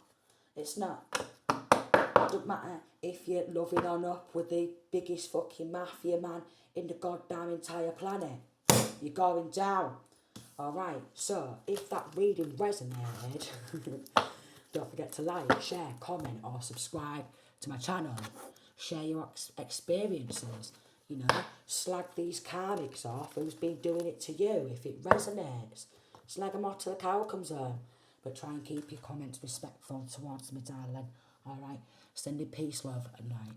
Don't matter if you're loving on up with the biggest fucking mafia man in the goddamn entire planet. You're going down. Alright, so if that reading resonated, don't forget to like, share, comment or subscribe to my channel. Share your experiences. You know, slag these karmics off who's been doing it to you if it resonates. Slag them off till the cow comes home. But try and keep your comments respectful towards me, darling. Alright, sending peace, love and light.